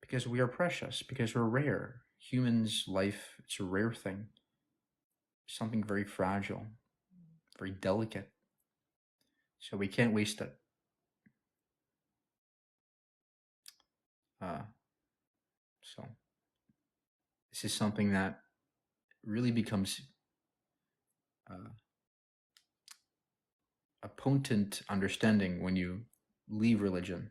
Because we are precious, because we're rare. Humans' life, it's a rare thing. Something very fragile, very delicate. So we can't waste it. So this is something that really becomes a potent understanding when you leave religion.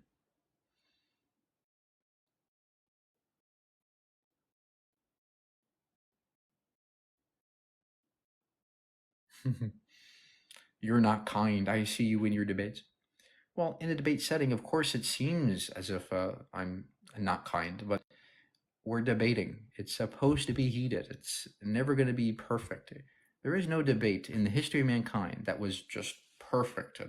You're not kind. I see you in your debates. Well, in a debate setting, of course, it seems as if I'm not kind, but we're debating. It's supposed to be heated. It's never going to be perfect. There is no debate in the history of mankind that was just perfect,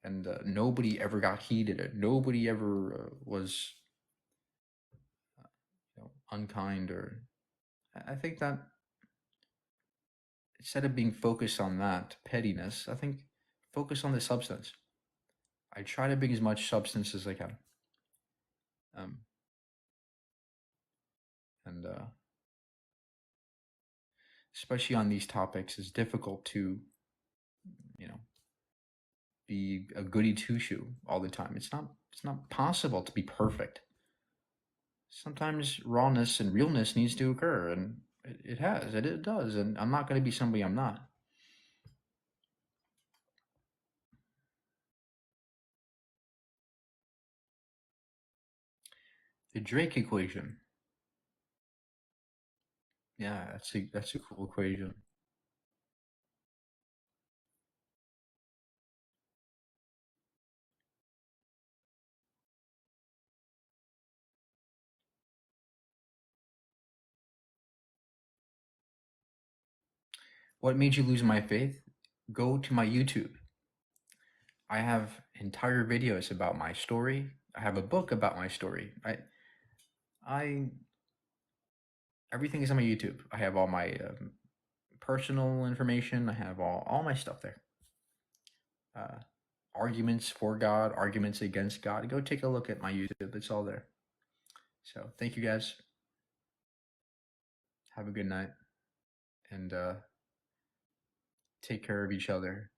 and nobody ever got heated. Nobody ever was unkind. Or I think that instead of being focused on that pettiness, I think focus on the substance. I try to bring as much substance as I can. And especially on these topics, it's difficult to, be a goody two shoe all the time. It's not possible to be perfect. Sometimes rawness and realness needs to occur, and it does. And I'm not going to be somebody I'm not. The Drake equation. Yeah, that's a cool equation. What made you lose my faith? Go to my YouTube. I have entire videos about my story. I have a book about my story. I everything is on my YouTube. I have all my personal information. I have all my stuff there. Arguments for God, arguments against God. Go take a look at my YouTube. It's all there. So thank you guys. Have a good night. And take care of each other.